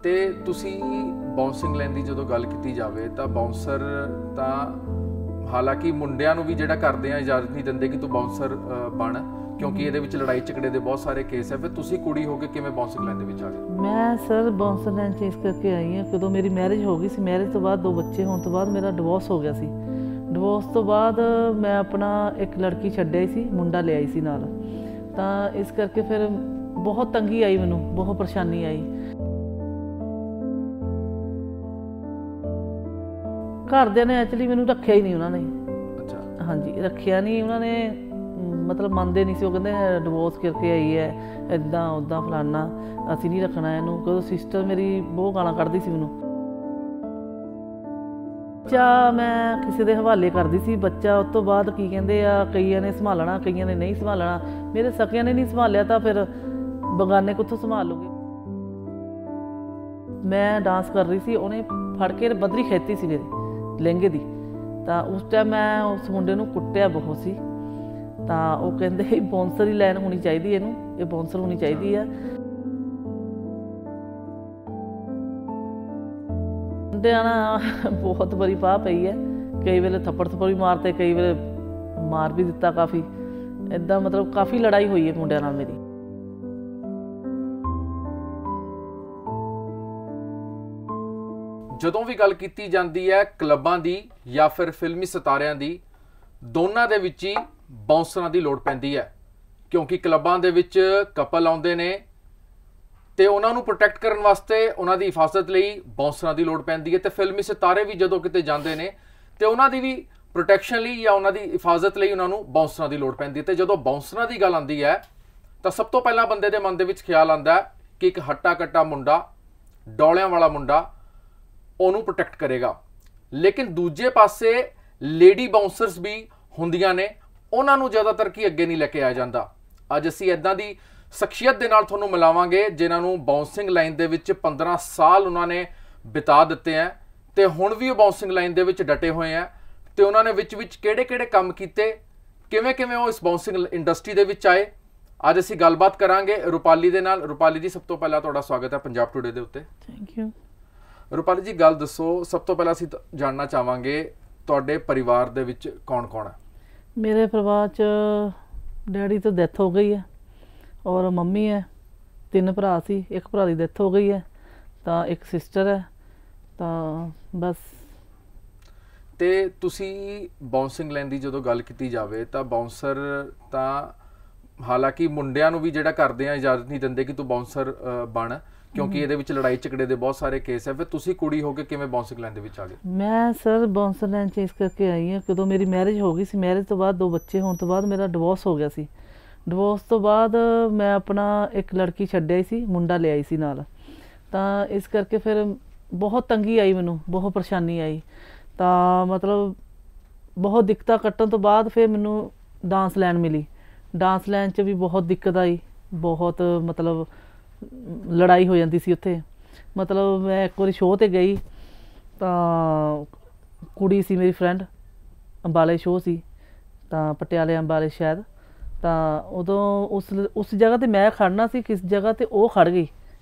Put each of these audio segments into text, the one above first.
ਤੇ ਤੁਸੀਂ ਬਾਉਂਸਿੰਗ ਲਾਈਨ ਦੀ ਜਦੋਂ ਗੱਲ ਕੀਤੀ ਜਾਵੇ ਤਾਂ ਬਾਉਂਸਰ ਤਾਂ ਹਾਲਾਂਕਿ ਮੁੰਡਿਆਂ ਨੂੰ ਵੀ ਜਿਹੜਾ ਕਰਦੇ ਆ ਇਜਾਜ਼ਤ ਨਹੀਂ ਦਿੰਦੇ ਕਿ ਤੂੰ ਬਾਉਂਸਰ ਬਣ, ਕਿਉਂਕਿ ਇਹਦੇ ਵਿੱਚ ਲੜਾਈ ਝਗੜੇ ਦੇ ਬਹੁਤ ਸਾਰੇ ਕੇਸ ਹੈ। ਫਿਰ ਤੁਸੀਂ ਕੁੜੀ ਹੋ ਕੇ ਕਿਵੇਂ ਬਾਉਂਸਿੰਗ ਲਾਈਨ ਦੇ ਵਿੱਚ ਆ ਗਏ? ਮੈਂ ਸਰ ਬਾਉਂਸਰ ਲਾਈਨ 'ਚ ਇਸ ਕਰਕੇ ਆਈ ਹਾਂ, ਕਦੋਂ ਮੇਰੀ ਮੈਰਿਜ ਹੋ ਗਈ ਸੀ। ਮੈਰਿਜ ਤੋਂ ਬਾਅਦ 2 ਬੱਚੇ ਹੋਣ ਤੋਂ ਬਾਅਦ ਮੇਰਾ ਡਿਵੋਰਸ ਹੋ ਗਿਆ ਸੀ। ਡਿਵੋਰਸ ਤੋਂ ਬਾਅਦ ਮੈਂ ਆਪਣਾ ਇੱਕ ਲੜਕੀ ਛੱਡਿਆ ਸੀ, ਮੁੰਡਾ ਲਿਆਈ ਸੀ ਨਾਲ, ਤਾਂ ਇਸ ਕਰਕੇ ਫਿਰ ਬਹੁਤ ਤੰਗੀ ਆਈ, ਮੈਨੂੰ ਬਹੁਤ ਪਰੇਸ਼ਾਨੀ ਆਈ। ਘਰਦਿਆਂ ਨੇ ਐਕਚੁਅਲੀ ਮੈਨੂੰ ਰੱਖਿਆ ਹੀ ਨਹੀਂ ਉਹਨਾਂ ਨੇ। ਅੱਛਾ। ਹਾਂਜੀ, ਰੱਖਿਆ ਨਹੀਂ ਉਹਨਾਂ ਨੇ, ਮਤਲਬ ਮੰਨਦੇ ਨਹੀਂ ਸੀ। ਉਹ ਕਹਿੰਦੇ ਡਿਵੋਰਸ ਕਰਕੇ ਆਈ ਹੈ, ਇੱਦਾਂ ਉੱਦਾਂ ਫਲਾਨਾ, ਅਸੀਂ ਨਹੀਂ ਰੱਖਣਾ ਇਹਨੂੰ। ਕਦੋਂ ਸਿਸਟਰ ਮੇਰੀ ਬਹੁਤ ਗਾਲਾਂ ਕੱਢਦੀ ਸੀ ਮੈਨੂੰ। ਬੱਚਾ ਮੈਂ ਕਿਸੇ ਦੇ ਹਵਾਲੇ ਕਰਦੀ ਸੀ ਬੱਚਾ। ਉਸ ਤੋਂ ਬਾਅਦ ਕੀ ਕਹਿੰਦੇ ਆ, ਕਈਆਂ ਨੇ ਸੰਭਾਲਣਾ, ਕਈਆਂ ਨੇ ਨਹੀਂ ਸੰਭਾਲਣਾ। ਮੇਰੇ ਸਕਿਆਂ ਨੇ ਨਹੀਂ ਸੰਭਾਲਿਆ ਤਾਂ ਫਿਰ ਬਗਾਨੇ ਕਿੱਥੋਂ ਸੰਭਾਲ ਲੂਗੇ। ਮੈਂ ਡਾਂਸ ਕਰ ਰਹੀ ਸੀ, ਉਹਨੇ ਫੜ ਕੇ ਬਦਰੀ ਖਿੱਚੀ ਸੀ ਮੇਰੇ ਲਹਿੰਗੇ ਦੀ, ਤਾਂ ਉਸ ਟਾਈਮ ਮੈਂ ਉਸ ਮੁੰਡੇ ਨੂੰ ਕੁੱਟਿਆ ਬਹੁਤ ਸੀ। ਤਾਂ ਉਹ ਕਹਿੰਦੇ ਬਾਉਂਸਰ ਹੀ ਲਾਈਨ ਹੋਣੀ ਚਾਹੀਦੀ, ਇਹਨੂੰ ਇਹ ਬਾਉਂਸਰ ਹੋਣੀ ਚਾਹੀਦੀ ਆ। ਮੁੰਡਿਆਂ ਨਾਲ ਬਹੁਤ ਬੜੀ ਪਾਹ ਪਈ ਹੈ, ਕਈ ਵੇਲੇ ਥੱਪੜ ਵੀ ਮਾਰਤੇ, ਕਈ ਵੇਲੇ ਮਾਰ ਵੀ ਦਿੱਤਾ ਕਾਫੀ। ਇੱਦਾਂ ਮਤਲਬ ਕਾਫੀ ਲੜਾਈ ਹੋਈ ਹੈ ਮੁੰਡਿਆਂ ਨਾਲ ਮੇਰੀ। ਜਦੋਂ ਵੀ ਗੱਲ ਕੀਤੀ ਜਾਂਦੀ ਹੈ ਕਲੱਬਾਂ ਦੀ ਜਾਂ ਫਿਰ ਫਿਲਮੀ ਸਿਤਾਰਿਆਂ ਦੀ, ਦੋਨਾਂ ਦੇ ਵਿੱਚ ਹੀ ਬਾਉਂਸਰਾਂ ਦੀ ਲੋੜ ਪੈਂਦੀ ਹੈ, ਕਿਉਂਕਿ ਕਲੱਬਾਂ ਦੇ ਵਿੱਚ ਕਪਲ ਆਉਂਦੇ ਨੇ ਤੇ ਉਹਨਾਂ ਨੂੰ ਪ੍ਰੋਟੈਕਟ ਕਰਨ ਵਾਸਤੇ, ਉਹਨਾਂ ਦੀ ਹਿਫਾਜ਼ਤ ਲਈ ਬਾਉਂਸਰਾਂ ਦੀ ਲੋੜ ਪੈਂਦੀ ਹੈ। ਤੇ ਫਿਲਮੀ ਸਿਤਾਰੇ ਵੀ ਜਦੋਂ ਕਿਤੇ ਜਾਂਦੇ ਨੇ ਤੇ ਉਹਨਾਂ ਦੀ ਵੀ ਪ੍ਰੋਟੈਕਸ਼ਨ ਲਈ ਜਾਂ ਉਹਨਾਂ ਦੀ ਹਿਫਾਜ਼ਤ ਲਈ ਉਹਨਾਂ ਨੂੰ ਬਾਉਂਸਰਾਂ ਦੀ ਲੋੜ ਪੈਂਦੀ ਹੈ। ਤੇ ਜਦੋਂ ਬਾਉਂਸਰਾਂ ਦੀ ਗੱਲ ਆਉਂਦੀ ਹੈ ਤਾਂ ਸਭ ਤੋਂ ਪਹਿਲਾਂ ਬੰਦੇ ਦੇ ਮਨ ਦੇ ਵਿੱਚ ਖਿਆਲ ਆਉਂਦਾ ਕਿ ਇੱਕ ਹੱਟਾ ਕੱਟਾ ਮੁੰਡਾ, ਡੌਲਿਆਂ ਵਾਲਾ ਮੁੰਡਾ ਉਹਨੂੰ ਪ੍ਰੋਟੈਕਟ ਕਰੇਗਾ। ਲੇਕਿਨ ਦੂਜੇ ਪਾਸੇ ਲੇਡੀ ਬਾਉਂਸਰਸ ਵੀ ਹੁੰਦੀਆਂ ਨੇ, ਉਹਨਾਂ ਨੂੰ ਜ਼ਿਆਦਾਤਰ ਕੀ ਅੱਗੇ ਨਹੀਂ ਲੈ ਕੇ ਆਇਆ ਜਾਂਦਾ। ਅੱਜ ਅਸੀਂ ਇੱਦਾਂ ਦੀ ਸ਼ਖਸੀਅਤ ਦੇ ਨਾਲ ਤੁਹਾਨੂੰ ਮਿਲਾਵਾਂਗੇ ਜਿਨ੍ਹਾਂ ਨੂੰ ਬਾਉਂਸਿੰਗ ਲਾਈਨ ਦੇ ਵਿੱਚ 15 ਸਾਲ ਉਹਨਾਂ ਨੇ ਬਿਤਾ ਦਿੱਤੇ ਹੈ ਤੇ ਹੁਣ ਵੀ ਉਹ ਬਾਉਂਸਿੰਗ ਲਾਈਨ ਦੇ ਵਿੱਚ ਡਟੇ ਹੋਏ ਹੈ। ਤੇ ਉਹਨਾਂ ਨੇ ਵਿੱਚ ਕਿਹੜੇ ਕੰਮ ਕੀਤੇ, ਕਿਵੇਂ ਉਹ ਇਸ ਬਾਉਂਸਿੰਗ ਇੰਡਸਟਰੀ ਦੇ ਵਿੱਚ ਆਏ, ਅੱਜ ਅਸੀਂ ਗੱਲਬਾਤ ਕਰਾਂਗੇ ਰੂਪਾਲੀ ਦੇ ਨਾਲ। ਰੂਪਾਲੀ ਜੀ, ਸਭ ਤੋਂ ਪਹਿਲਾਂ ਤੁਹਾਡਾ ਸਵਾਗਤ ਹੈ ਪੰਜਾਬ ਟੂਡੇ ਦੇ ਉੱਤੇ। Thank you. ਰੂਪਾਲੀ ਜੀ, ਗੱਲ ਦੱਸੋ, ਸਭ ਤੋਂ ਪਹਿਲਾਂ ਅਸੀਂ ਜਾਣਨਾ ਚਾਹਾਂਗੇ ਤੁਹਾਡੇ ਪਰਿਵਾਰ ਦੇ ਵਿੱਚ ਕੌਣ-ਕੌਣ ਹੈ? ਮੇਰੇ ਪਰਿਵਾਰ 'ਚ ਡੈਡੀ ਤੋਂ ਡੈਥ ਹੋ ਗਈ ਹੈ ਔਰ ਮੰਮੀ ਹੈ। 3 ਭਰਾ ਸੀ, ਇੱਕ ਭਰਾ ਦੀ ਡੈਥ ਹੋ ਗਈ ਹੈ, ਤਾਂ ਇੱਕ ਸਿਸਟਰ ਹੈ, ਤਾਂ ਬਸ। ਤੇ ਤੁਸੀਂ ਬਾਉਂਸਿੰਗ ਲਾਈਨ ਦੀ ਜਦੋਂ ਗੱਲ ਕੀਤੀ ਜਾਵੇ ਤਾਂ ਬਾਉਂਸਰ ਤਾਂ ਹਾਲਾਂਕਿ ਮੁੰਡਿਆਂ ਨੂੰ ਵੀ ਜਿਹੜਾ ਕਰਦੇ ਆ ਇਜਾਜ਼ਤ ਨਹੀਂ ਦਿੰਦੇ ਕਿ ਤੂੰ ਬਾਉਂਸਰ ਬਣ, ਕਿਉਂਕਿ ਇਹਦੇ ਵਿੱਚ ਲੜਾਈ ਝਗੜੇ ਦੇ ਬਹੁਤ ਸਾਰੇ ਕੇਸ ਹੈ। ਫਿਰ ਤੁਸੀਂ ਕੁੜੀ ਹੋ ਕੇ ਕਿਵੇਂ ਬਾਉਂਸਿੰਗ ਲਾਈਨ ਦੇ ਵਿੱਚ ਆ ਗਏ? ਮੈਂ ਸਰ ਬਾਉਂਸਰ ਲਾਈਨ 'ਚ ਇਸ ਕਰਕੇ ਆਈ ਹਾਂ, ਕਦੋਂ ਮੇਰੀ ਮੈਰਿਜ ਹੋ ਗਈ ਸੀ। ਮੈਰਿਜ ਤੋਂ ਬਾਅਦ 2 ਬੱਚੇ ਹੋਣ ਤੋਂ ਬਾਅਦ ਮੇਰਾ ਡਿਵੋਰਸ ਹੋ ਗਿਆ ਸੀ। ਡਿਵੋਰਸ ਤੋਂ ਬਾਅਦ ਮੈਂ ਆਪਣਾ ਇੱਕ ਲੜਕੀ ਛੱਡਿਆ ਸੀ, ਮੁੰਡਾ ਲਿਆਈ ਸੀ ਨਾਲ, ਤਾਂ ਇਸ ਕਰਕੇ ਫਿਰ ਬਹੁਤ ਤੰਗੀ ਆਈ, ਮੈਨੂੰ ਬਹੁਤ ਪਰੇਸ਼ਾਨੀ ਆਈ। ਤਾਂ ਮਤਲਬ ਬਹੁਤ ਦਿੱਕਤਾਂ ਕੱਟਣ ਤੋਂ ਬਾਅਦ ਫਿਰ ਮੈਨੂੰ ਡਾਂਸ ਲਾਈਨ ਮਿਲੀ। ਡਾਂਸ ਲਾਈਨ 'ਚ ਵੀ ਬਹੁਤ ਦਿੱਕਤ ਆਈ, ਬਹੁਤ ਮਤਲਬ ਲੜਾਈ ਹੋ ਜਾਂਦੀ ਸੀ ਉੱਥੇ। ਮਤਲਬ ਮੈਂ ਇੱਕ ਵਾਰੀ ਸ਼ੋਅ 'ਤੇ ਗਈ ਤਾਂ ਕੁੜੀ ਸੀ ਮੇਰੀ ਫਰੈਂਡ, ਅੰਬਾਲੇ ਸ਼ੋਅ ਸੀ, ਤਾਂ ਪਟਿਆਲੇ ਅੰਬਾਲੇ ਸ਼ਾਇਦ। ਤਾਂ ਉਦੋਂ ਉਸ ਜਗ੍ਹਾ 'ਤੇ ਮੈਂ ਖੜਨਾ ਸੀ, ਕਿਸ ਜਗ੍ਹਾ 'ਤੇ ਉਹ ਖੜ ਗਈ,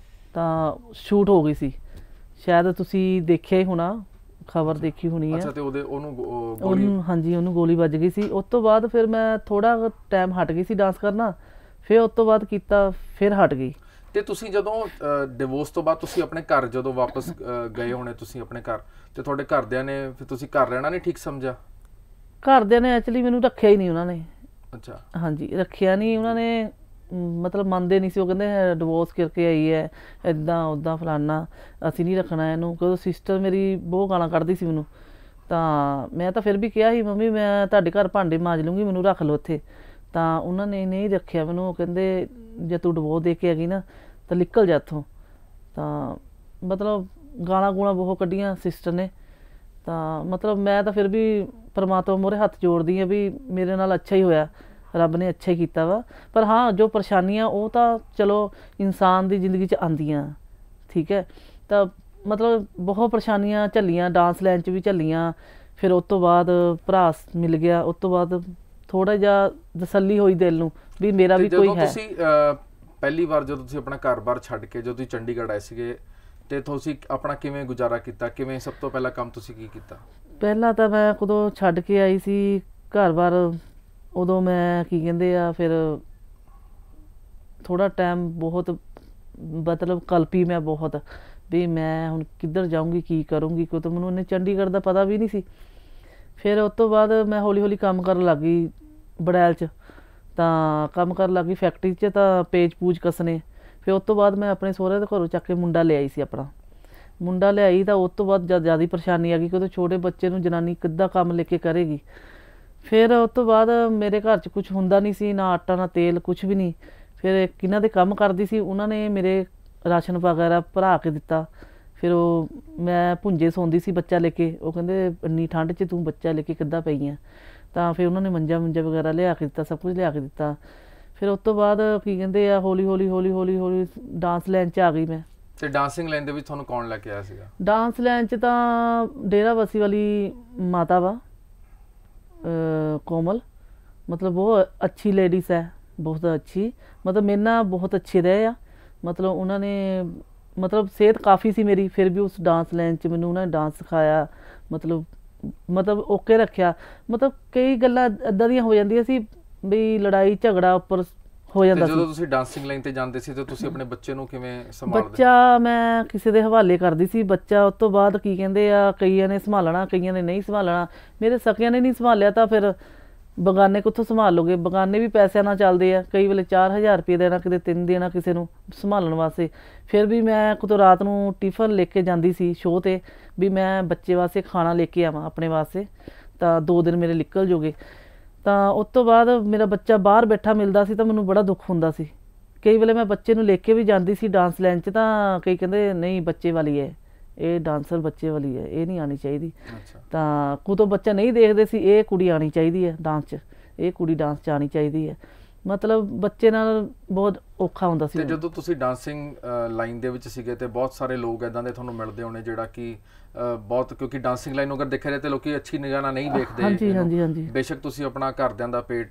ਤਾਂ ਸ਼ੂਟ ਹੋ ਗਈ ਸੀ। ਸ਼ਾਇਦ ਤੁਸੀਂ ਦੇਖਿਆ ਹੀ ਹੋਣਾ, ਖਬਰ ਦੇਖੀ ਹੋਣੀ ਹੈ। ਅੱਛਾ, ਤੇ ਉਹਨੂੰ ਹਾਂਜੀ, ਉਹਨੂੰ ਗੋਲੀ ਵੱਜ ਗਈ ਸੀ। ਉਸ ਤੋਂ ਬਾਅਦ ਫਿਰ ਮੈਂ ਥੋੜ੍ਹਾ ਟਾਈਮ ਹਟ ਗਈ ਸੀ ਡਾਂਸ ਕਰਨਾ, ਫਿਰ ਉਸ ਤੋਂ ਬਾਅਦ ਕੀਤਾ, ਫਿਰ ਹਟ ਗਈ। ਤੇ ਤੁਸੀਂ ਜਦੋਂ ਡਿਵੋਰਸ ਤੋਂ ਬਾਅਦ ਤੁਸੀਂ ਆਪਣੇ ਘਰ ਜਦੋਂ ਵਾਪਸ ਗਏ ਹੋਣੇ, ਤੁਸੀਂ ਆਪਣੇ ਘਰ, ਤੇ ਤੁਹਾਡੇ ਘਰਦਿਆਂ ਨੇ ਫਿਰ ਤੁਸੀਂ ਘਰ ਰਹਿਣਾ ਨਹੀਂ ਠੀਕ ਸਮਝਿਆ? ਘਰਦਿਆਂ ਨੇ ਐਕਚੁਅਲੀ ਮੈਨੂੰ ਰੱਖਿਆ ਹੀ ਨਹੀਂ ਉਹਨਾਂ ਨੇ। ਅੱਛਾ। ਹਾਂਜੀ, ਰੱਖਿਆ ਨਹੀਂ ਉਹਨਾਂ ਨੇ, ਮਤਲਬ ਮੰਨਦੇ ਨਹੀਂ ਸੀ। ਉਹ ਕਹਿੰਦੇ ਡਿਵੋਰਸ ਕਰਕੇ ਆਈ ਹੈ, ਇੱਦਾਂ ਉੱਦਾਂ ਫਲਾਨਾ, ਅਸੀਂ ਨਹੀਂ ਰੱਖਣਾ ਇਹਨੂੰ। ਕਦੋਂ ਸਿਸਟਰ ਮੇਰੀ ਬਹੁਤ ਗਾਲਾਂ ਕੱਢਦੀ ਸੀ ਮੈਨੂੰ, ਤਾਂ ਮੈਂ ਤਾਂ ਫਿਰ ਵੀ ਕਿਹਾ ਸੀ, ਮੰਮੀ ਮੈਂ ਤੁਹਾਡੇ ਘਰ ਭਾਂਡੇ ਮਾਂਜ ਲੂੰਗੀ, ਮੈਨੂੰ ਰੱਖ ਲਓ ਇੱਥੇ। ਤਾਂ ਉਹਨਾਂ ਨੇ ਨਹੀਂ ਰੱਖਿਆ ਮੈਨੂੰ। ਉਹ ਕਹਿੰਦੇ ਜੇ ਤੂੰ ਡਿਵੋਰਸ ਦੇ ਕੇ ਹੈਗੀ ਨਾ ਤਾਂ ਨਿਕਲ ਜਾ ਇੱਥੋਂ। ਤਾਂ ਮਤਲਬ ਗਾਲਾਂ ਗੂਲਾਂ ਬਹੁਤ ਕੱਢੀਆਂ ਸਿਸਟਰ ਨੇ। ਤਾਂ ਮਤਲਬ ਮੈਂ ਤਾਂ ਫਿਰ ਵੀ ਪਰਮਾਤਮਾ ਮੂਹਰੇ ਹੱਥ ਜੋੜਦੀ ਹਾਂ ਵੀ ਮੇਰੇ ਨਾਲ ਅੱਛਾ ਹੀ ਹੋਇਆ, ਰੱਬ ਨੇ ਅੱਛਾ ਹੀ ਕੀਤਾ ਵਾ। ਪਰ ਹਾਂ, ਜੋ ਪਰੇਸ਼ਾਨੀਆਂ ਉਹ ਤਾਂ ਚਲੋ ਇਨਸਾਨ ਦੀ ਜ਼ਿੰਦਗੀ 'ਚ ਆਉਂਦੀਆਂ, ਠੀਕ ਹੈ। ਤਾਂ ਮਤਲਬ ਬਹੁਤ ਪਰੇਸ਼ਾਨੀਆਂ ਝੱਲੀਆਂ, ਡਾਂਸ ਲਾਈਨ 'ਚ ਵੀ ਝੱਲੀਆਂ। ਫਿਰ ਉਸ ਤੋਂ ਬਾਅਦ ਭਰਾ ਮਿਲ ਗਿਆ, ਉਸ ਤੋਂ ਬਾਅਦ ਥੋੜ੍ਹਾ ਜਿਹਾ ਤਸੱਲੀ ਹੋਈ ਦਿਲ ਨੂੰ ਵੀ ਮੇਰਾ ਵੀ ਕੋਈ ਹੈ। ਤੁਸੀਂ ਪਹਿਲੀ ਵਾਰ ਜਦੋਂ ਤੁਸੀਂ ਆਪਣਾ ਘਰ-ਬਾਰ ਛੱਡ ਕੇ ਜਦੋਂ ਤੁਸੀਂ ਚੰਡੀਗੜ੍ਹ ਆਏ ਸੀਗੇ ਤੇ ਤੁਸੀਂ ਆਪਣਾ ਕਿਵੇਂ ਗੁਜ਼ਾਰਾ ਕੀਤਾ, ਕਿਵੇਂ ਸਭ ਤੋਂ ਪਹਿਲਾ ਕੰਮ ਤੁਸੀਂ ਕੀ ਕੀਤਾ? ਪਹਿਲਾਂ ਤਾਂ ਮੈਂ ਕਦੋਂ ਛੱਡ ਕੇ ਆਈ ਸੀ ਘਰ-ਬਾਰ, ਉਦੋਂ ਮੈਂ ਕੀ ਕਹਿੰਦੇ ਆ ਫਿਰ ਥੋੜਾ ਟਾਈਮ ਬਹੁਤ ਮਤਲਬ ਕਲਪੀ ਮੈਂ ਬਹੁਤ ਵੀ ਮੈਂ ਹੁਣ ਕਿੱਧਰ ਜਾਊਂਗੀ, ਕੀ ਕਰੂੰਗੀ, ਕਿਉਂਕਿ ਮੈਨੂੰ ਇੰਨੇ ਚੰਡੀਗੜ੍ਹ ਦਾ ਪਤਾ ਵੀ ਨਹੀਂ ਸੀ। ਫਿਰ ਉਸ ਤੋਂ ਬਾਅਦ ਮੈਂ ਹੌਲੀ-ਹੌਲੀ ਕੰਮ ਕਰਨ ਲੱਗ ਗਈ ਬੜੈਲ 'ਚ, ਤਾਂ ਕੰਮ ਕਰਨ ਲੱਗ ਗਈ ਫੈਕਟਰੀ 'ਚ, ਤਾਂ ਪੇਜ ਪੂਜ ਕੱਸਣੇ। ਫਿਰ ਉਸ ਤੋਂ ਬਾਅਦ ਮੈਂ ਆਪਣੇ ਸਹੁਰੇ ਦੇ ਘਰੋਂ ਚੱਕ ਕੇ ਮੁੰਡਾ ਲਿਆਈ ਸੀ ਆਪਣਾ। ਮੁੰਡਾ ਲਿਆਈ ਤਾਂ ਉਸ ਤੋਂ ਬਾਅਦ ਜ਼ਿਆਦਾ ਹੀ ਪਰੇਸ਼ਾਨੀ ਆ ਗਈ, ਕਿਉਂਕਿ ਛੋਟੇ ਬੱਚੇ ਨੂੰ ਜਨਾਨੀ ਕਿੱਦਾਂ ਕੰਮ ਲੈ ਕੇ ਕਰੇਗੀ। ਫਿਰ ਉਸ ਤੋਂ ਬਾਅਦ ਮੇਰੇ ਘਰ 'ਚ ਕੁਛ ਹੁੰਦਾ ਨਹੀਂ ਸੀ, ਨਾ ਆਟਾ ਨਾ ਤੇਲ, ਕੁਛ ਵੀ ਨਹੀਂ। ਫਿਰ ਕਿਹਨਾਂ ਦੇ ਕੰਮ ਕਰਦੀ ਸੀ, ਉਹਨਾਂ ਨੇ ਮੇਰੇ ਰਾਸ਼ਨ ਵਗੈਰਾ ਭਰਾ ਕੇ ਦਿੱਤਾ। ਫਿਰ ਉਹ ਮੈਂ ਭੁੰਜੇ ਸੌਂਦੀ ਸੀ ਬੱਚਾ ਲੈ ਕੇ, ਉਹ ਕਹਿੰਦੇ ਇੰਨੀ ਠੰਡ 'ਚ ਤੂੰ ਬੱਚਾ ਲੈ ਕੇ ਕਿੱਦਾਂ ਪਈ ਆ, ਤਾਂ ਫਿਰ ਉਹਨਾਂ ਨੇ ਮੰਜਾ ਵਗੈਰਾ ਲਿਆ ਕੇ ਦਿੱਤਾ, ਸਭ ਕੁਝ ਲਿਆ ਕੇ ਦਿੱਤਾ। ਫਿਰ ਉਸ ਤੋਂ ਬਾਅਦ ਕੀ ਕਹਿੰਦੇ ਆ ਹੌਲੀ ਡਾਂਸ ਲਾਈਨ 'ਚ ਆ ਗਈ ਮੈਂ। ਤੇ ਡਾਂਸਿੰਗ ਲਾਈਨ ਦੇ ਵਿੱਚ ਤੁਹਾਨੂੰ ਕੌਣ ਲੈ ਕੇ ਆਇਆ ਸੀਗਾ? ਡਾਂਸ ਲਾਈਨ 'ਚ ਤਾਂ ਡੇਰਾਬੱਸੀ ਵਾਲੀ ਮਾਤਾ ਵਾ ਕੋਮਲ, ਮਤਲਬ ਉਹ ਅੱਛੀ ਲੇਡੀਜ਼ ਹੈ, ਬਹੁਤ ਅੱਛੀ, ਮਤਲਬ ਮੇਰੇ ਨਾਲ ਬਹੁਤ ਅੱਛੇ ਰਹੇ ਆ। ਮਤਲਬ ਉਹਨਾਂ ਨੇ ਮਤਲਬ ਸਿਹਤ ਕਾਫੀ ਸੀ ਮੇਰੀ, ਫਿਰ ਵੀ ਉਸ ਡਾਂਸ ਲਾਈਨ 'ਚ ਮੈਨੂੰ ਉਹਨਾਂ ਨੇ ਡਾਂਸ ਸਿਖਾਇਆ, ਮਤਲਬ ਓਕੇ ਰੱਖਿਆ। ਮਤਲਬ ਕਈ ਗੱਲਾਂ ਇੱਦਾਂ ਦੀਆਂ ਹੋ ਜਾਂਦੀਆਂ ਸੀ ਵੀ ਲੜਾਈ ਝਗੜਾ ਉੱਪਰ ਹੋ ਜਾਂਦਾ ਸੀ। ਜਦੋਂ ਤੁਸੀਂ ਡਾਂਸਿੰਗ ਲਾਈਨ ਤੇ ਜਾਂਦੇ ਸੀ ਤੇ ਤੁਸੀਂ ਆਪਣੇ ਬੱਚੇ ਨੂੰ ਕਿਵੇਂ ਸੰਭਾਲਦੇ? ਬੱਚਾ ਮੈਂ ਕਿਸੇ ਦੇ ਹਵਾਲੇ ਕਰਦੀ ਸੀ ਬੱਚਾ। ਉਸ ਤੋਂ ਬਾਅਦ ਕੀ ਕਹਿੰਦੇ ਆ, ਕਈਆਂ ਨੇ ਸੰਭਾਲਣਾ, ਕਈਆਂ ਨੇ ਨਹੀਂ ਸੰਭਾਲਣਾ। ਮੇਰੇ ਸਕਿਆਂ ਨੇ ਨਹੀਂ ਸੰਭਾਲਿਆ ਤਾਂ ਫਿਰ ਬਗਾਨੇ ਕਿੱਥੋਂ ਸੰਭਾਲ ਲੋਗੇ? ਬਗਾਨੇ ਵੀ ਪੈਸਿਆਂ ਨਾਲ ਚੱਲਦੇ ਆ, ਕਈ ਵੇਲੇ 4000 ਰੁਪਏ ਦੇਣਾ, ਕਿਤੇ 3 ਦੇਣਾ ਕਿਸੇ ਨੂੰ ਸੰਭਾਲਣ ਵਾਸਤੇ। ਫਿਰ ਵੀ ਮੈਂ ਕਿਤੋਂ ਰਾਤ ਨੂੰ ਟਿਫਨ ਲੈ ਕੇ ਜਾਂਦੀ ਸੀ ਸ਼ੋਅ 'ਤੇ, ਵੀ ਮੈਂ ਬੱਚੇ ਵਾਸਤੇ ਖਾਣਾ ਲੈ ਕੇ ਆਵਾਂ ਆਪਣੇ ਵਾਸਤੇ, ਤਾਂ 2 ਦਿਨ ਮੇਰੇ ਨਿਕਲ ਜੂਗੇ। ਤਾਂ ਉਸ ਤੋਂ ਬਾਅਦ ਮੇਰਾ ਬੱਚਾ ਬਾਹਰ ਬੈਠਾ ਮਿਲਦਾ ਸੀ ਤਾਂ ਮੈਨੂੰ ਬੜਾ ਦੁੱਖ ਹੁੰਦਾ ਸੀ। ਕਈ ਵੇਲੇ ਮੈਂ ਬੱਚੇ ਨੂੰ ਲੈ ਕੇ ਵੀ ਜਾਂਦੀ ਸੀ ਡਾਂਸ ਲਾਈਨ 'ਚ, ਤਾਂ ਕਈ ਕਹਿੰਦੇ ਨਹੀਂ ਬੱਚੇ ਵਾਲੀ ਹੈ ਇਹ, ਡਾਂਸਰ ਬੱਚੇ ਵਾਲੀ ਹੈ, ਇਹ ਨਹੀਂ ਆਉਣੀ ਚਾਹੀਦੀ। ਤਾਂ ਕੁਦੋਂ ਬੱਚਾ ਨਹੀਂ ਦੇਖਦੇ ਸੀ, ਇਹ ਕੁੜੀ ਆਉਣੀ ਚਾਹੀਦੀ ਹੈ ਡਾਂਸ 'ਚ, ਇਹ ਕੁੜੀ ਡਾਂਸ 'ਚ ਆਉਣੀ ਚਾਹੀਦੀ ਹੈ। ਮਤਲਬ ਬੱਚੇ ਨਾਲ ਬਹੁਤ ਔਖਾ ਹੁੰਦਾ ਸੀ। ਤੇ ਜਦੋਂ ਤੁਸੀਂ ਡਾਂਸਿੰਗ ਲਾਈਨ ਦੇ ਵਿੱਚ ਸੀਗੇ ਤੇ ਬਹੁਤ ਸਾਰੇ ਲੋਕ ਇੱਦਾਂ ਦੇ ਤੁਹਾਨੂੰ ਮਿਲਦੇ ਹੋਣੇ ਜਿਹੜਾ ਕਿ ਬਹੁਤ, ਕਿਉਂਕਿ ਡਾਂਸਿੰਗ ਲਾਈਨ ਨੂੰ ਅਗਰ ਦੇਖਿਆ ਜਾਏ ਤੇ ਲੋਕੀ ਅੱਛੀ ਨਿਗਾਹ ਨਾਲ ਨਹੀਂ ਵੇਖਦੇ। ਹਾਂਜੀ। ਬੇਸ਼ੱਕ ਤੁਸੀਂ ਆਪਣਾ ਘਰਦਿਆਂ ਦਾ ਪੇਟ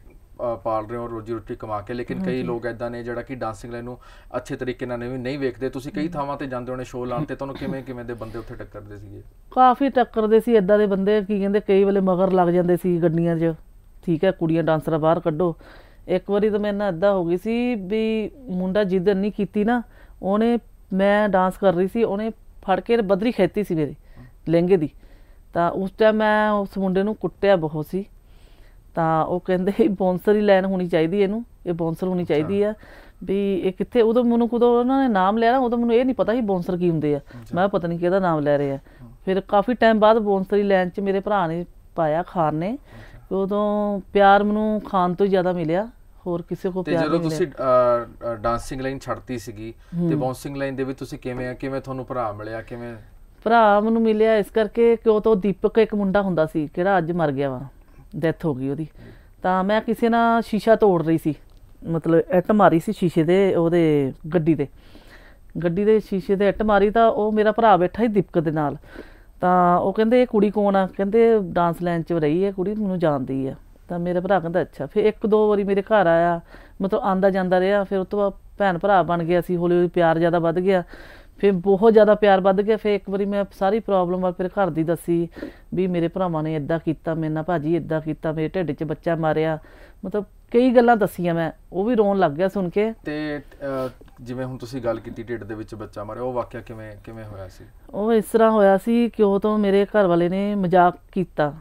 ਪਾਲ ਰਹੇ ਹੋ, ਰੋਜੀ ਰੋਟੀ ਕਮਾ ਕੇ, ਲੇਕਿਨ ਕਈ ਲੋਕ ਇੱਦਾਂ ਨੇ ਜਿਹੜਾ ਕਿ ਡਾਂਸਿੰਗ ਲਾਈਨ ਨੂੰ ਅੱਛੇ ਤਰੀਕੇ ਨਾਲ ਨਹੀਂ ਵੇਖਦੇ। ਤੁਸੀਂ ਕਈ ਥਾਵਾਂ ਤੇ ਜਾਂਦੇ ਹੋਣੇ ਸ਼ੋਅ ਲਾਉਣ, ਤੇ ਤੁਹਾਨੂੰ ਕਿਵੇਂ ਦੇ ਬੰਦੇ ਉੱਥੇ ਟੱਕਰਦੇ ਸੀਗੇ? ਕਾਫੀ ਟੱਕਰਦੇ ਸੀ ਇੱਦਾਂ ਦੇ ਬੰਦੇ, ਕੀ ਕਹਿੰਦੇ ਕਈ ਵੇਲੇ ਮਗਰ ਲੱਗ ਜਾਂਦੇ ਸੀ ਗੱਡੀਆਂ 'ਚ, ਠੀਕ ਹੈ ਕੁੜੀਆਂ ਡਾਂਸਰਾਂ ਬਾਹਰ ਕੱਢੋ। ਇੱਕ ਵਾਰੀ ਤਾਂ ਮੇਰੇ ਨਾਲ ਇੱਦਾਂ ਹੋ ਗਈ ਸੀ ਵੀ ਮੁੰਡਾ ਜਿੱਦ ਨਹੀਂ ਕੀਤੀ ਨਾ, ਉਹਨੇ, ਮੈਂ ਡਾਂਸ ਕਰ ਰਹੀ ਸੀ, ਉਹਨੇ ਫੜ ਕੇ ਬਦਰੀ ਖਿੱਚਤੀ ਸੀ ਮੇਰੇ ਲਹਿੰਗੇ ਦੀ, ਤਾਂ ਉਸ ਟਾਈਮ ਮੈਂ ਉਸ ਮੁੰਡੇ ਨੂੰ ਕੁੱਟਿਆ ਬਹੁਤ ਸੀ। ਤਾਂ ਉਹ ਕਹਿੰਦੇ ਬੌਂਸਰ ਹੀ ਲਾਈਨ ਹੋਣੀ ਚਾਹੀਦੀ, ਇਹਨੂੰ ਇਹ ਬੌਂਸਰ ਹੋਣੀ ਚਾਹੀਦੀ ਆ ਵੀ ਇਹ ਕਿੱਥੇ। ਉਦੋਂ ਮੈਨੂੰ ਕਦੋਂ ਉਹਨਾਂ ਨੇ ਨਾਮ ਲਿਆ ਨਾ, ਉਦੋਂ ਮੈਨੂੰ ਇਹ ਨਹੀਂ ਪਤਾ ਸੀ ਬੌਂਸਰ ਕੀ ਹੁੰਦੇ ਆ, ਮੈਂ ਪਤਾ ਨਹੀਂ ਕਿਹਦਾ ਨਾਮ ਲੈ ਰਹੇ ਆ। ਫਿਰ ਕਾਫੀ ਟਾਈਮ ਬਾਅਦ ਬੌਂਸਰੀ ਲਾਈਨ 'ਚ ਮੇਰੇ ਭਰਾ ਨੇ ਪਾਇਆ, ਖਾਨ ਨੇ। ਉਦੋਂ ਪਿਆਰ ਮੈਨੂੰ ਖਾਨ ਤੋਂ ਹੀ ਜ਼ਿਆਦਾ ਮਿਲਿਆ, ਹੋਰ ਕਿਸੇ ਕੋਲ ਪਿਆਰ ਨਹੀਂ ਮਿਲਿਆ। ਤੇ ਜਦੋਂ ਤੁਸੀਂ ਡਾਂਸਿੰਗ ਲਾਈਨ ਛੱਡਤੀ ਸੀਗੀ ਤੇ ਬਾਉਂਸਿੰਗ ਲਾਈਨ ਦੇ ਵਿੱਚ ਤੁਸੀਂ ਕਿਵੇਂ ਤੁਹਾਨੂੰ ਭਰਾ ਮਿਲਿਆ? ਕਿਵੇਂ ਭਰਾ ਮੈਨੂੰ ਮਿਲਿਆ ਇਸ ਕਰਕੇ ਕਿ ਉਹ ਤੋਂ ਦੀਪਕ ਇੱਕ ਮੁੰਡਾ ਹੁੰਦਾ ਸੀ, ਕਿਹੜਾ ਅੱਜ ਮਰ ਗਿਆ ਵਾ, ਡੈਥ ਹੋ ਗਈ ਉਹਦੀ। ਤਾਂ ਮੈਂ ਕਿਸੇ ਨਾਲ ਸ਼ੀਸ਼ਾ ਤੋੜ ਰਹੀ ਸੀ, ਮਤਲਬ ਇੱਟ ਮਾਰੀ ਸੀ ਸ਼ੀਸ਼ੇ ਦੇ, ਉਹਦੇ ਗੱਡੀ ਦੇ ਸ਼ੀਸ਼ੇ ਦੇ ਇੱਟ ਮਾਰੀ, ਤਾਂ ਉਹ ਮੇਰਾ ਭਰਾ ਬੈਠਾ ਸੀ ਦੀਪਕ ਦੇ ਨਾਲ। ਤਾਂ ਉਹ ਕਹਿੰਦੇ ਇਹ ਕੁੜੀ ਕੌਣ ਆ? ਕਹਿੰਦੇ ਡਾਂਸ ਲਾਈਨ 'ਚ ਰਹੀ ਹੈ ਕੁੜੀ, ਮੈਨੂੰ ਜਾਣਦੀ ਆ। ਤਾਂ ਮੇਰਾ ਭਰਾ ਕਹਿੰਦਾ ਅੱਛਾ। ਫਿਰ 1-2 ਵਾਰੀ ਮੇਰੇ ਘਰ ਆਇਆ, ਮਤਲਬ ਆਉਂਦਾ ਜਾਂਦਾ ਰਿਹਾ। ਫਿਰ ਉਸ ਤੋਂ ਬਾਅਦ ਭੈਣ ਭਰਾ ਬਣ ਗਿਆ ਸੀ, ਹੌਲੀ ਪਿਆਰ ਜ਼ਿਆਦਾ ਵੱਧ ਗਿਆ, ਫਿਰ ਬਹੁਤ ਜ਼ਿਆਦਾ ਪਿਆਰ ਵੱਧ ਗਿਆ। ਫਿਰ ਇੱਕ ਵਾਰੀ ਮੈਂ ਸਾਰੀ ਪ੍ਰੋਬਲਮ ਫਿਰ ਘਰ ਦੀ ਦੱਸੀ ਵੀ ਮੇਰੇ ਭਰਾਵਾਂ ਨੇ ਇੱਦਾਂ ਕੀਤਾ ਮੇਰੇ ਨਾਲ, ਭਾਜੀ ਇੱਦਾਂ ਕੀਤਾ, ਮੇਰੇ ਢਿੱਡ 'ਚ ਬੱਚਾ ਮਾਰਿਆ, ਮਤਲਬ ਕਈ ਗੱਲਾਂ ਦੱਸੀਆਂ ਮੈਂ। ਉਹ ਵੀ ਰੋਣ ਲੱਗ ਗਿਆ ਸੁਣ ਕੇ। ਤੇ ਜਿਵੇਂ ਹੁਣ ਤੁਸੀਂ ਗੱਲ ਕੀਤੀ ਢਿੱਡ ਦੇ ਵਿੱਚ ਬੱਚਾ ਮਾਰਿਆ, ਉਹ ਵਾਕਿਆ ਕਿਵੇਂ ਹੋਇਆ ਸੀ? ਉਹ ਇਸ ਤਰ੍ਹਾਂ ਹੋਇਆ ਸੀ ਕਿ ਉਹ ਤੋਂ ਮੇਰੇ ਘਰ ਵਾਲੇ ਨੇ ਮਜ਼ਾਕ ਕੀਤਾ